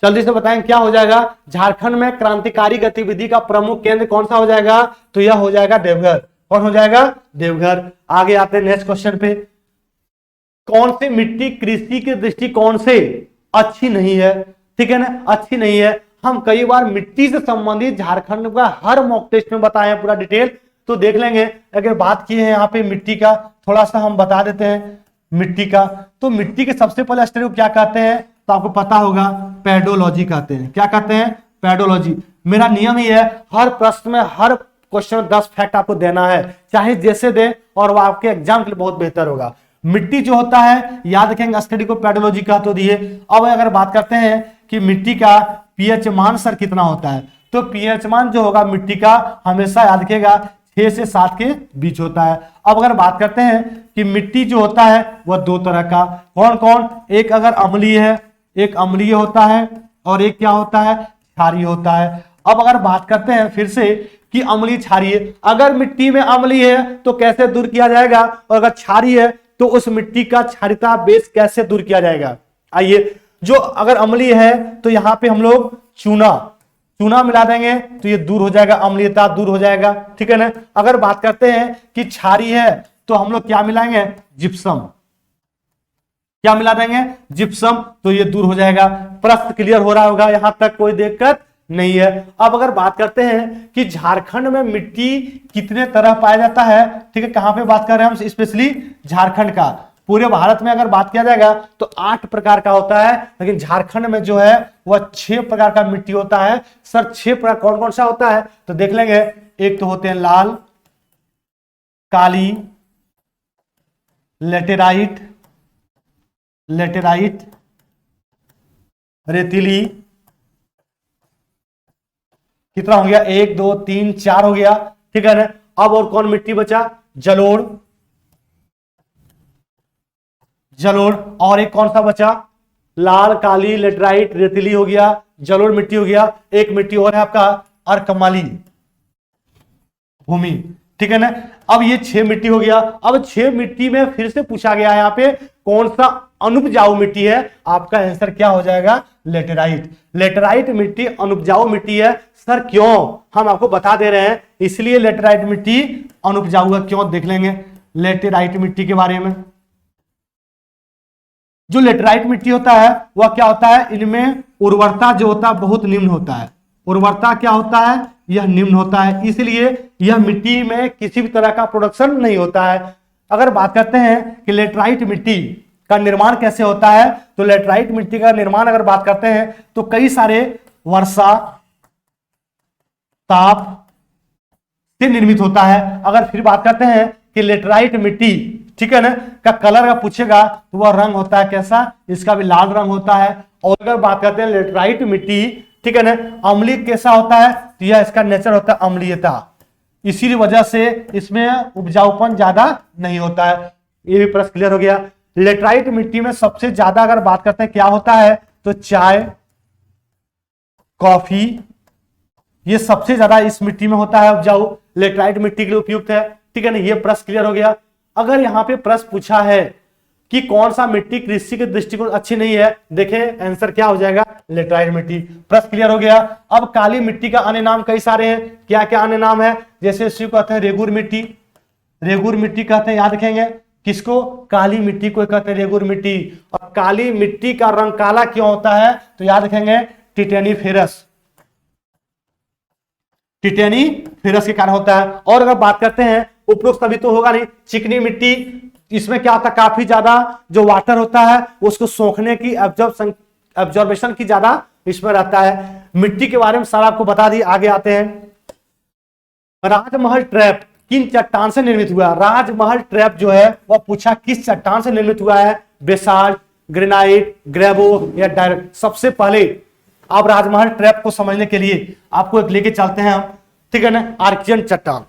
जल्दी से बताएं क्या हो जाएगा। झारखंड में क्रांतिकारी गतिविधि का प्रमुख केंद्र कौन सा हो जाएगा, तो यह हो जाएगा देवघर। कौन हो जाएगा, देवघर। आगे आते हैं नेक्स्ट क्वेश्चन पे। कौन सी मिट्टी कृषि के दृष्टिकोण से अच्छी नहीं है, ठीक है ना, अच्छी नहीं है। हम कई बार मिट्टी से संबंधित झारखंड का हर मॉक टेस्ट में बताए हैं पूरा डिटेल, तो देख लेंगे। अगर बात की है यहाँ पे मिट्टी का, थोड़ा सा हम बता देते हैं मिट्टी का। तो मिट्टी के सबसे पहले स्टेज को क्या कहते हैं, तो आपको पता होगा पेडोलॉजी कहते हैं। क्या कहते हैं, पेडोलॉजी। मेरा नियम ही है हर प्रश्न में हर क्वेश्चन में 10 फैक्ट आपको देना है, चाहे जैसे दे, और वो आपके एग्जाम के लिए बहुत बेहतर होगा। मिट्टी जो होता है याद रखेंगे स्टडी को पेडोलॉजी का तो दिए। अब अगर बात करते हैं कि मिट्टी का पीएच मान सर कितना होता है, तो पीएच मान जो होगा मिट्टी का हमेशा याद रखेगा 6 से 7 के बीच होता है। अब अगर बात करते हैं कि मिट्टी जो होता है वह दो तरह का, कौन कौन, एक अगर अम्लीय है, एक अम्लीय होता है, और एक क्या होता है, क्षारीय होता है। अब अगर बात करते हैं फिर से कि अम्लीय क्षारीय, अगर मिट्टी में अम्लीय है तो कैसे दूर किया जाएगा, और अगर क्षारीय है तो उस मिट्टी का क्षारीयता बेस कैसे दूर किया जाएगा। आइए, जो अगर अम्लीय है तो यहां पे हम लोग चूना मिला देंगे तो ये दूर हो जाएगा, अम्लीयता दूर हो जाएगा, ठीक है ना। अगर बात करते हैं कि क्षारीय है तो हम लोग क्या मिलाएंगे, जिप्सम। क्या मिला देंगे, जिप्सम, तो ये दूर हो जाएगा। प्रश्न क्लियर हो रहा होगा, यहां तक कोई दिक्कत नहीं है। अब अगर बात करते हैं कि झारखंड में मिट्टी कितने तरह पाया जाता है, ठीक है, कहां पे बात कर रहे हैं हम, स्पेशली झारखंड का। पूरे भारत में अगर बात किया जाएगा तो 8 प्रकार का होता है, लेकिन झारखंड में जो है वह 6 प्रकार का मिट्टी होता है। सर 6 प्रकार कौन कौन सा होता है, तो देख लेंगे। एक तो होते हैं लाल, काली, लेटेराइट, रेतीली, कितना हो गया, 1 2 3 4 हो गया, ठीक है ना। अब और कौन मिट्टी बचा, जलोढ़, और एक कौन सा बचा, लाल, काली, लेटराइट, रेतीली हो गया, जलोढ़ मिट्टी हो गया। एक मिट्टी और है आपका अर्कमाली भूमि, ठीक है ना। अब ये 6 मिट्टी हो गया। अब 6 मिट्टी में फिर से पूछा गया है यहाँ पे कौन सा अनुपजाऊ मिट्टी है, आपका आंसर क्या हो जाएगा, लेटेराइट मिट्टी अनुपजाऊ मिट्टी है। सर क्यों, हम आपको बता दे रहे हैं, इसलिए लेटेराइट मिट्टी अनुपजाऊ है। क्यों, देख लेंगे लेटेराइट मिट्टी के बारे में। जो लेटेराइट मिट्टी होता है वह क्या होता है, इनमें उर्वरता जो होता है बहुत निम्न होता है। उर्वरता क्या होता है, यह निम्न होता है, इसलिए यह मिट्टी में किसी भी तरह का प्रोडक्शन नहीं होता है। अगर बात करते हैं कि लेटेराइट मिट्टी का निर्माण कैसे होता है, तो लेटेराइट मिट्टी का निर्माण अगर बात करते हैं तो कई सारे वर्षा, ताप से निर्मित होता है। अगर फिर बात करते हैं कि लेटेराइट मिट्टी, ठीक है ना, का कलर का पूछेगा तो वह रंग होता है कैसा, इसका भी लाल रंग होता है। और अगर बात करते हैं लेटेराइट मिट्टी, ठीक है ना, अम्लीय कैसा होता है, तो यह इसका नेचर होता है अम्लीयता, इसी वजह से इसमें उपजाऊपन ज्यादा नहीं होता है। ये भी प्रश्न क्लियर हो गया। लेटेराइट मिट्टी में सबसे ज्यादा अगर बात करते हैं क्या होता है, तो चाय, कॉफी, ये सबसे ज्यादा इस मिट्टी में होता है उपजाऊ, लेटेराइट मिट्टी के लिए उपयुक्त है, ठीक है ना। ये प्रश्न क्लियर हो गया। अगर यहाँ पे प्रश्न पूछा है कि कौन सा मिट्टी कृषि के दृष्टिकोण अच्छी नहीं है, देखें आंसर क्या हो जाएगा, लेटेराइट मिट्टी। प्रश्न क्लियर हो गया। अब काली मिट्टी का अन्य नाम कई सारे हैं, क्या क्या अन्य नाम है, जैसे इसको कहते हैं रेगुर मिट्टी, कहते हैं, याद रखेंगे किसको, काली मिट्टी को कहते हैं रेगुर मिट्टी। और काली मिट्टी का रंग काला क्यों होता है, तो याद रखेंगे टिटेनीफेरस के कारण होता है। और अगर बात करते हैं उपरोक्त सभी तो होगा नहीं, चिकनी मिट्टी, इसमें क्या होता है, काफी ज्यादा जो वाटर होता है उसको सोखने की एब्जॉर्बेशन की ज्यादा इसमें रहता है। मिट्टी के बारे में सारा आपको बता दी। आगे आते हैं, राजमहल ट्रैप किन चट्टान से निर्मित हुआ। राजमहल ट्रैप जो है वह पूछा किस चट्टान से निर्मित हुआ है, बेसाल्ट, ग्रेनाइट, ग्रेवो या डायरेक्ट। सबसे पहले आप राजमहल ट्रैप को समझने के लिए आपको एक लेके चलते हैं हम, ठीक है ना, आर्कियन चट्टान।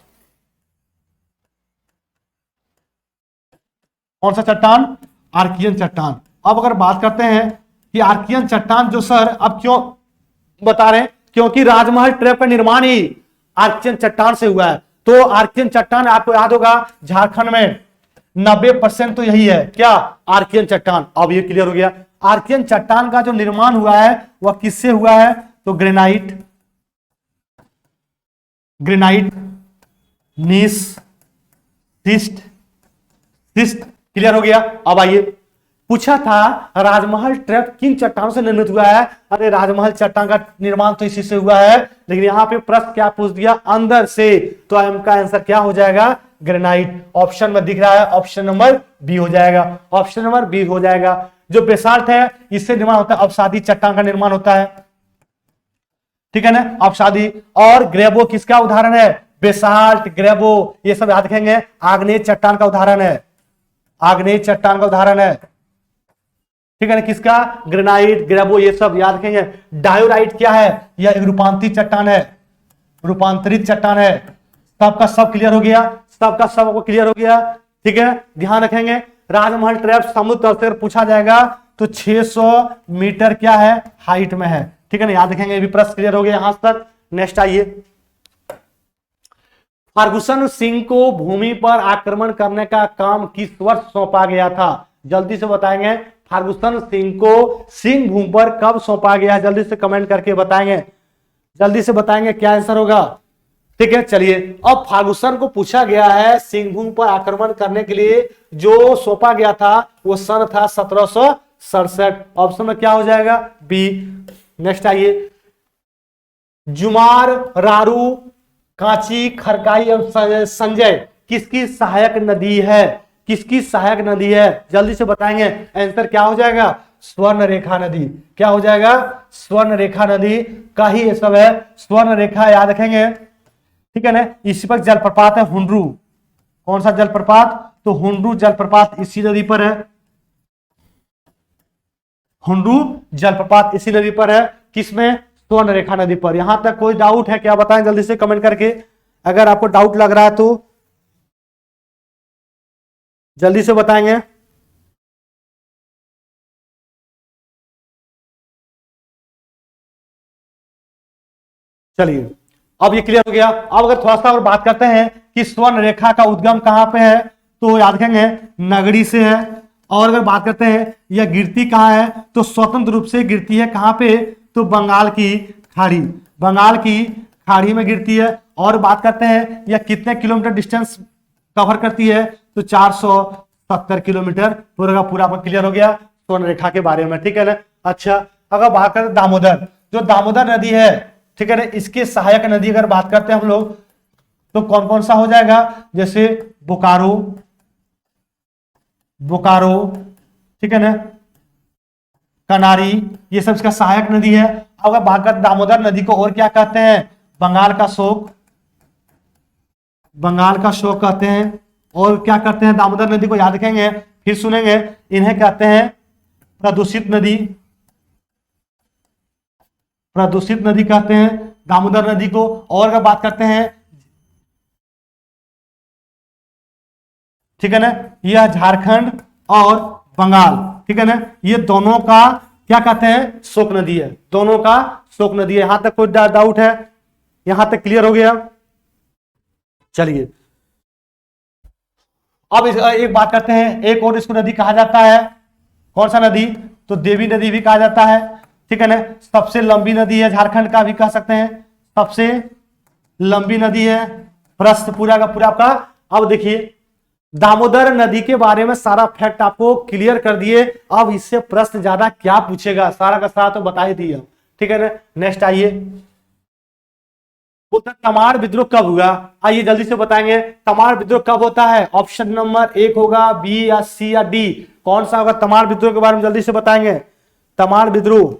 कौन सा चट्टान, आर्कियन चट्टान। अब अगर बात करते हैं कि आर्कियन चट्टान जो सर अब क्यों बता रहे हैं, क्योंकि राजमहल ट्रैप का निर्माण ही आर्कियन चट्टान से हुआ है। तो आर्कियन चट्टान आपको याद होगा झारखंड में 90% तो यही है, क्या, आर्कियन चट्टान। अब ये क्लियर हो गया। आर्कियन चट्टान का जो निर्माण हुआ है वह किससे हुआ है? तो ग्रेनाइट, ग्रेनाइट, नीस, शिस्ट, शिस्ट। क्लियर हो गया। अब आइए, पूछा था राजमहल ट्रैप किन चट्टानों से निर्मित हुआ है? अरे राजमहल चट्टान का निर्माण तो इसी से हुआ है, लेकिन यहां पे प्रश्न क्या पूछ दिया? अंदर से। तो इनका आंसर क्या हो जाएगा? ग्रेनाइट। ऑप्शन में दिख रहा है, ऑप्शन नंबर बी हो जाएगा, ऑप्शन नंबर बी हो जाएगा। जो बेसाल्ट है इससे निर्माण होता है, अवसादी चट्टान का निर्माण होता है, ठीक है ना, अवसादी। और ग्रेबो किसका उदाहरण है? बेसाल्ट, ग्रेबो, ये सब याद रखेंगे, आग्नेय चट्टान का उदाहरण है, आग्नेय चट्टान का उदाहरण है, ठीक है ना। किसका? ग्रेनाइट, ग्रेबो, ये सब याद रखेंगे। डायोराइट क्या है? यह एक रूपांतरित चट्टान है, रूपांतरित चट्टान है। सबका सब क्लियर हो गया, सबका सब को क्लियर हो गया, ठीक है। ध्यान रखेंगे, राजमहल ट्रैप समुद्र तल से पूछा जाएगा तो 600 मीटर क्या है? हाइट में है, ठीक है ना, याद रखेंगे। ये भी प्रश्न क्लियर हो गया यहां तक। नेक्स्ट आइए, फर्गुसन सिंह को भूमि पर आक्रमण करने का काम किस वर्ष सौंपा गया था? जल्दी से बताएंगे, फर्गुसन सिंह को सिंह भूमि पर कब सौंपा गया? जल्दी से कमेंट करके बताएंगे, जल्दी से बताएंगे क्या आंसर होगा, ठीक है। चलिए, अब फर्गुसन को पूछा गया है सिंहभूम पर आक्रमण करने के लिए जो सौंपा गया था वो सन था 1767। ऑप्शन में क्या हो जाएगा? बी। नेक्स्ट आइए, जुमार, रारू, कांची, खरकाई एवं संजय किसकी सहायक नदी है? किसकी सहायक नदी है? जल्दी से बताएंगे, आंसर क्या हो जाएगा? स्वर्ण रेखा नदी। क्या हो जाएगा? स्वर्ण रेखा नदी का ही ये सब है, स्वर्ण रेखा, याद रखेंगे, ठीक है ना। इसी पर जलप्रपात है हुंड्रू। कौन सा जलप्रपात? तो हुंड्रू जलप्रपात इसी नदी पर है, हुंड्रू जलप्रपात इसी नदी पर है। किसमें? स्वर्ण रेखा नदी पर। यहां तक कोई डाउट है क्या? बताएं जल्दी से कमेंट करके, अगर आपको डाउट लग रहा है तो जल्दी से बताएंगे। चलिए, अब ये क्लियर हो गया। अब अगर थोड़ा सा और बात करते हैं कि स्वर्ण रेखा का उद्गम कहां पे है, तो याद रखेंगे नगरी से है। और अगर बात करते हैं यह गिरती कहां है, तो स्वतंत्र रूप से गिरती है कहां पे? तो बंगाल की खाड़ी, बंगाल की खाड़ी में गिरती है। और बात करते हैं यह कितने किलोमीटर डिस्टेंस कवर करती है, तो 470 किलोमीटर। पूरा का पूरा क्लियर हो गया स्वर्ण रेखा के बारे में, ठीक है ना। अच्छा, अगर बात करें दामोदर, जो दामोदर नदी है, ठीक है ना, इसके सहायक नदी अगर बात करते हैं हम लोग तो कौन कौन सा हो जाएगा? जैसे बोकारो, बोकारो, ठीक है ना, कनारी, ये सब इसका सहायक नदी है। अगर बात करते दामोदर नदी को और क्या कहते हैं? बंगाल का शोक, बंगाल का शोक कहते हैं। और क्या करते हैं दामोदर नदी को? याद रखेंगे, फिर सुनेंगे, इन्हें कहते हैं प्रदूषित नदी, प्रदूषित नदी कहते हैं दामोदर नदी को। और अगर बात करते हैं, ठीक है ना, यह झारखंड और बंगाल, ठीक है ना, ये दोनों का क्या कहते हैं? शोक नदी है, दोनों का शोक नदी है। यहां तक कोई डाउट है? यहां तक क्लियर हो गया। चलिए, अब एक बात करते हैं, एक और इसको नदी कहा जाता है, कौन सा नदी? तो देवी नदी भी कहा जाता है, ठीक है ना। सबसे लंबी नदी है, झारखंड का भी कह सकते हैं, सबसे लंबी नदी है। प्रश्न पूरा का पूरा आपका। अब देखिए, दामोदर नदी के बारे में सारा फैक्ट आपको क्लियर कर दिए। अब इससे प्रश्न ज्यादा क्या पूछेगा, सारा का सारा तो बता ही दिया, ठीक है ना। नेक्स्ट आइए, तमार विद्रोह कब हुआ? आइए जल्दी से बताएंगे, तमार विद्रोह कब होता है? ऑप्शन नंबर 1 होगा, बी या सी या डी, कौन सा होगा? तमार विद्रोह के बारे में जल्दी से बताएंगे। तमार विद्रोह,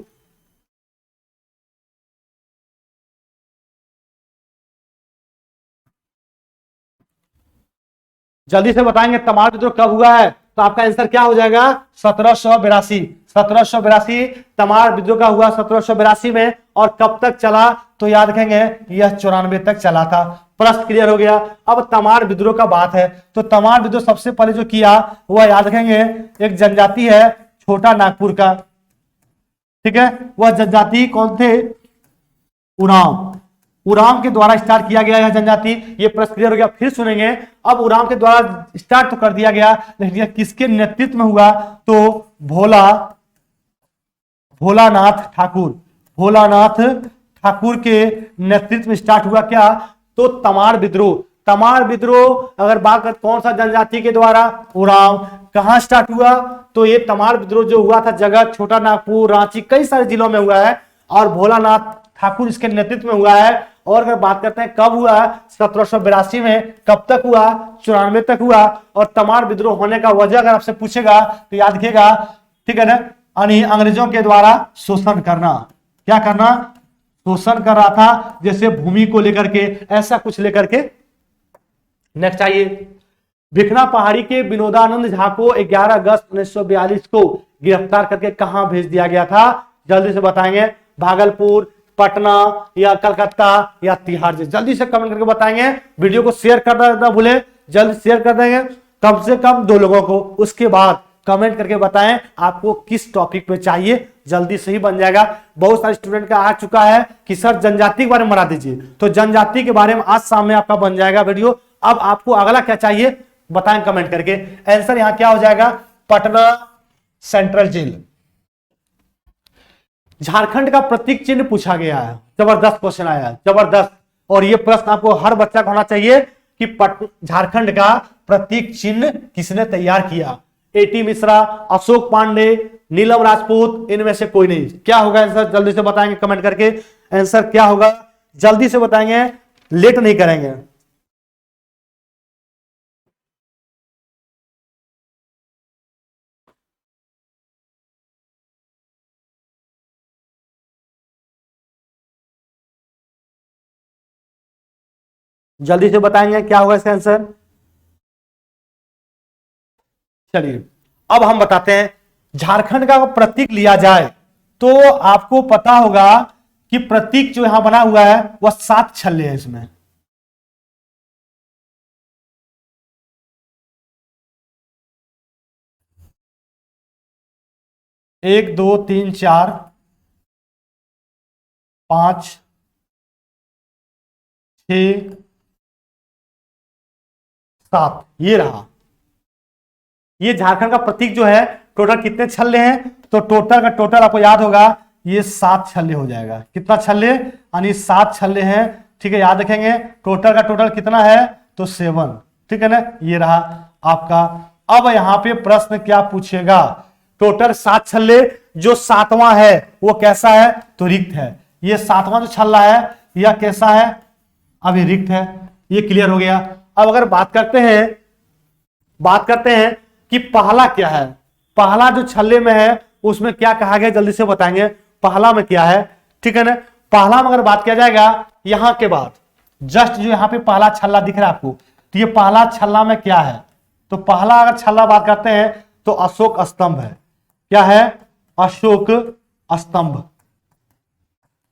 जल्दी से बताएंगे तमार विद्रोह कब हुआ है? तो आपका आंसर क्या हो जाएगा? 1782। 1782 तमार विद्रोह का हुआ 1782 में। और कब तक चला? तो याद रखेंगे यह 94 तक चला था। प्रश्न क्लियर हो गया। अब तमार विद्रोह का बात है, तो तमार विद्रोह सबसे पहले जो किया वह याद रखेंगे एक जनजाति है छोटा नागपुर का, ठीक है। वह जनजाति कौन थे? उरांव, उरांव के द्वारा स्टार्ट किया गया यह जनजाति। ये प्रश्न क्लियर हो गया। फिर सुनेंगे, अब उरांव के द्वारा स्टार्ट तो कर दिया गया, लेकिन यह किसके नेतृत्व में हुआ? तो भोला, भोलानाथ ठाकुर, भोलानाथ ठाकुर के नेतृत्व में स्टार्ट हुआ क्या, तो तमाड़ विद्रोह। तमाड़ विद्रोह अगर बात कर कौन सा जनजाति के द्वारा, उरांव। कहां स्टार्ट हुआ, तो ये तमाड़ विद्रोह जो हुआ था जगह छोटा नागपुर, रांची, कई सारे जिलों में हुआ है और भोलानाथ ठाकुर इसके नेतृत्व में हुआ है। और अगर बात करते हैं कब हुआ, 1782 में। कब तक हुआ, 94 तक हुआ। और तमाड़ विद्रोह होने का वजह अगर आपसे पूछेगा तो याद रखिएगा, ठीक है ना, यानी अंग्रेजों के द्वारा शोषण करना। क्या करना, शोषण कर रहा था, जैसे भूमि को लेकर के, ऐसा कुछ लेकर के। नेक्स्ट आइए, भिखना पहाड़ी के विनोदानंद झा को 11 अगस्त 1942 को गिरफ्तार करके कहां भेज दिया गया था, जल्दी से बताएंगे। भागलपुर, पटना या कलकत्ता या तिहाड़। जल्दी से कमेंट करके बताएंगे। वीडियो को शेयर करना ना भूले, जल्द शेयर कर देंगे कम से कम 2 लोगों को। उसके बाद कमेंट करके बताएं आपको किस टॉपिक पे चाहिए, जल्दी से ही बन जाएगा। बहुत सारे स्टूडेंट का आ चुका है कि सर जनजाति के बारे में बना दीजिए, तो जनजाति के बारे में आज शाम में आपका बन जाएगा वीडियो। अब आपको अगला क्या चाहिए बताएं कमेंट करके। आंसर यहां क्या हो जाएगा, पटना सेंट्रल जेल। झारखंड का प्रतीक चिन्ह पूछा गया है, जबरदस्त क्वेश्चन आया है, जबरदस्त। और ये प्रश्न आपको हर बच्चा को होना चाहिए कि झारखंड का प्रतीक चिन्ह किसने तैयार किया। एटी मिश्रा, अशोक पांडे, नीलम राजपूत, इनमें से कोई नहीं। क्या होगा आंसर, जल्दी से बताएंगे कमेंट करके। आंसर क्या होगा जल्दी से बताएंगे, लेट नहीं करेंगे। जल्दी से बताएंगे क्या होगा इसका आंसर। चलिए अब हम बताते हैं, झारखंड का प्रतीक लिया जाए तो आपको पता होगा कि प्रतीक जो यहां बना हुआ है वह 7 छल्ले है। इसमें एक, दो, तीन, चार, 5, 6, 7, ये रहा। ये झारखंड का प्रतीक जो है टोटल कितने छल्ले हैं, तो टोटल का टोटल आपको याद होगा ये 7 छल्ले हो जाएगा। कितना छल्ले, यानी 7 छल्ले हैं, ठीक है, याद रखेंगे। टोटल का टोटल कितना है, तो 7, ठीक है ना, ये रहा आपका। अब यहां पे प्रश्न क्या पूछेगा, टोटल 7 छल्ले, जो 7वां है वो कैसा है, तो रिक्त है। ये 7वां जो छल्ला है यह कैसा है, अभी रिक्त है। ये क्लियर हो गया। अब अगर बात करते हैं कि पहला क्या है, पहला जो छल्ले में है उसमें क्या कहा गया, जल्दी से बताएंगे पहला में क्या है, ठीक है ना। पहला में अगर बात किया जाएगा यहां के बाद, जस्ट जो यहां पे पहला छल्ला दिख रहा है आपको, तो ये पहला छल्ला में क्या है, तो पहला अगर छल्ला बात करते हैं तो अशोक स्तंभ है। क्या है, अशोक स्तंभ।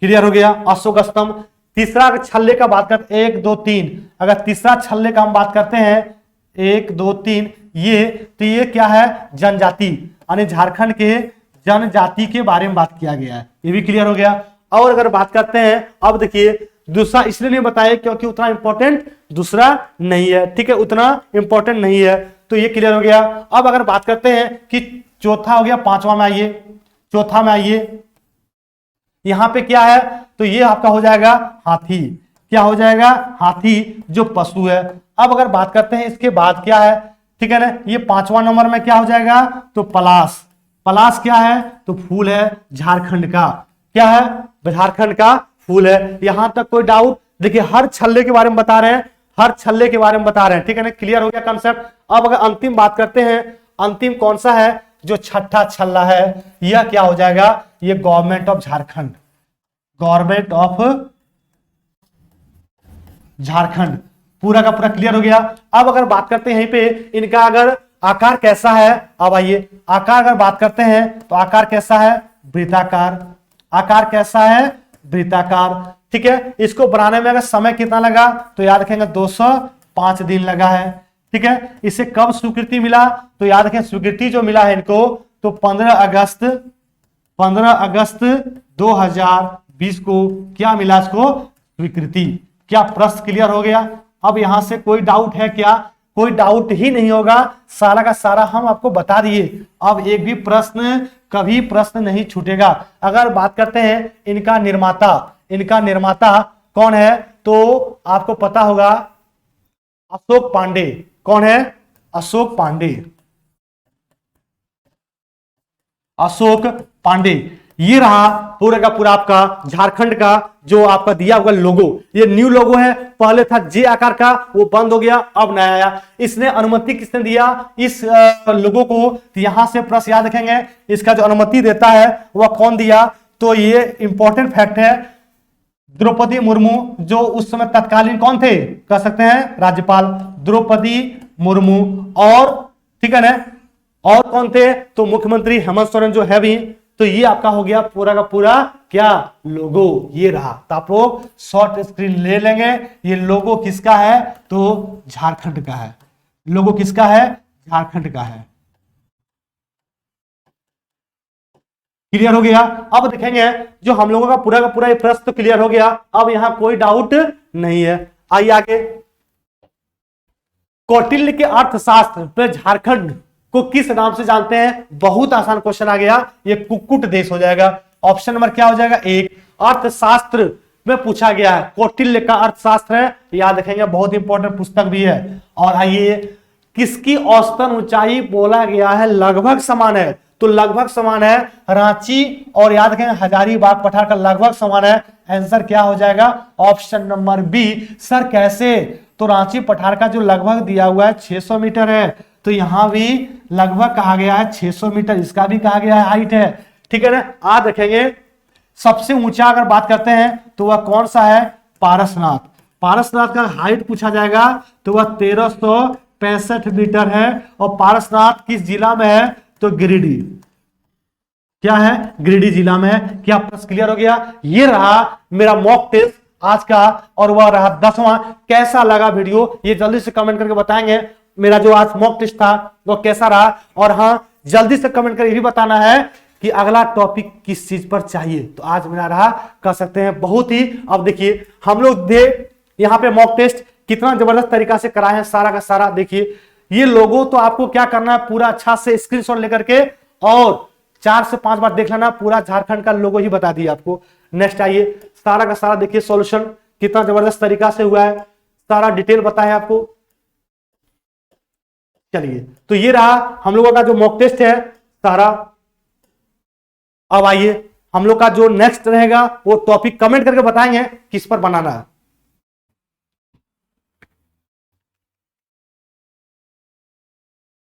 क्लियर हो गया, अशोक स्तंभ। तीसरा अगर छल्ले का बात करते हैं, 1, 2, 3, अगर तीसरा छल्ले का हम बात करते हैं 1, 2, 3, ये तो ये क्या है, जनजाति, यानी झारखंड के जनजाति के बारे में बात किया गया है। ये भी क्लियर हो गया। और अगर बात करते हैं, अब देखिए दूसरा इसलिए नहीं बताया क्योंकि उतना इंपॉर्टेंट दूसरा नहीं है, ठीक है, उतना इंपॉर्टेंट नहीं है, तो ये क्लियर हो गया। अब अगर बात करते हैं कि चौथा हो गया, 5वां में आइए, चौथा में आइए, यहां पे क्या है, तो ये आपका हो जाएगा हाथी। क्या हो जाएगा, हाथी, जो पशु है। अब अगर बात करते हैं इसके बाद क्या है, ठीक है ना, ये 5वां नंबर में क्या हो जाएगा, तो पलाश। पलाश क्या है, तो फूल है झारखंड का। क्या है, झारखंड का फूल है। यहां तक कोई डाउट, देखिए हर छल्ले के बारे में बता रहे हैं, हर छल्ले के बारे में बता रहे हैं, ठीक है ना, क्लियर हो गया कंसेप्ट। अब अगर अंतिम बात करते हैं, अंतिम कौन सा है, जो छठा छल्ला है, यह क्या हो जाएगा, ये government of Jharkhand, government of Jharkhand, पूरा का पूरा क्लियर हो गया। अब अगर बात करते हैं यहीं पे इनका अगर आकार कैसा है, अब आइए आकार अगर बात करते हैं तो आकार कैसा है, वृत्ताकार। आकार कैसा है, वृत्ताकार, ठीक है। इसको बनाने में अगर समय कितना लगा, तो याद रखेंगे 205 दिन लगा है, ठीक है। इसे कब स्वीकृति मिला, तो याद रखें स्वीकृति जो मिला है इनको, तो 15 अगस्त 2020 को क्या मिला, इसको स्वीकृति। क्या प्रश्न क्लियर हो गया। अब यहां से कोई डाउट है क्या, कोई डाउट ही नहीं होगा, सारा का सारा हम आपको बता दिए। अब एक भी प्रश्न, कभी प्रश्न नहीं छूटेगा। अगर बात करते हैं इनका निर्माता कौन है, तो आपको पता होगा अशोक पांडे। कौन है? अशोक पांडे। अशोक पांडे। ये रहा पूरा का पूरा आपका झारखंड का जो आपका दिया हुआ लोगो। ये न्यू लोगो है, पहले था जे आकार का, वो बंद हो गया, अब नया आया। इसने अनुमति किसने दिया इस लोगो को? तो यहां से प्रश्न याद रखेंगे, इसका जो अनुमति देता है वह कौन दिया? तो ये इंपॉर्टेंट फैक्ट है, द्रौपदी मुर्मू, जो उस समय तत्कालीन कौन थे कह सकते हैं? राज्यपाल द्रौपदी मुर्मू। और ठीक है ना, और कौन थे? तो मुख्यमंत्री हेमंत सोरेन जो है भी। तो ये आपका हो गया पूरा का पूरा क्या लोगो, ये रहा। तो आप लोग शॉर्ट स्क्रीन ले लेंगे। ये लोगो किसका है? तो झारखंड का है। लोगो किसका है? झारखंड का है। क्लियर हो गया? अब देखेंगे जो हम लोगों का पूरा ये प्रश्न तो क्लियर हो गया। अब यहां कोई डाउट नहीं है। आइए आगे। कौटिल्य के अर्थशास्त्र पे झारखंड को किस नाम से जानते हैं? बहुत आसान क्वेश्चन आ गया, ये कुक्कुट देश हो जाएगा। ऑप्शन नंबर क्या हो जाएगा? एक। अर्थशास्त्र में पूछा गया है, कौटिल्य का अर्थशास्त्र है, याद रखेंगे, बहुत इंपॉर्टेंट पुस्तक भी है। और आइए, किसकी औसतन ऊंचाई बोला गया है लगभग समान है? तो लगभग समान है रांची और याद रखेंगे हजारीबाग पठार का लगभग समान है। आंसर क्या हो जाएगा? Option number B. सर कैसे? तो रांची पठार का जो लगभग दिया हुआ है 600 मीटर है, तो यहां भी लगभग कहा गया है 600 मीटर, इसका भी कहा गया है हाइट है। ठीक है ना? आज रखेंगे सबसे ऊंचा अगर बात करते हैं तो वह कौन सा है? पारसनाथ। पारसनाथ का हाइट पूछा जाएगा तो वह 1365 मीटर है। और पारसनाथ किस जिला में है? तो गिरिडीह। क्या है? गिरिडीह जिला में है। क्या प्रश्न क्लियर हो गया? ये रहा मेरा मॉक टेस्ट आज का, और वह रहा 10वां। कैसा लगा वीडियो ये जल्दी से कमेंट करके बताएंगे। मेरा जो आज मॉक टेस्ट था वो कैसा रहा, और हाँ जल्दी से कमेंट करके ये भी बताना है कि अगला टॉपिक किस चीज पर चाहिए। तो आज मेरा रहा कह सकते हैं बहुत ही। अब देखिए हम लोग यहाँ पे मॉक टेस्ट कितना जबरदस्त तरीका से कराए हैं, सारा का सारा देखिए। ये लोगो तो आपको क्या करना है, पूरा अच्छा से स्क्रीनशॉट लेकर के और 4 से 5 बार देख लेना, पूरा झारखंड का लोगो ही बता दिया आपको। नेक्स्ट आइए, सारा का सारा देखिए सॉल्यूशन कितना जबरदस्त तरीका से हुआ है, सारा डिटेल बताया आपको। चलिए, तो ये रहा हम लोगों का जो मॉक टेस्ट है सारा। अब आइए हम लोग का जो नेक्स्ट रहेगा वो टॉपिक कमेंट करके बताएंगे किस पर बनाना है।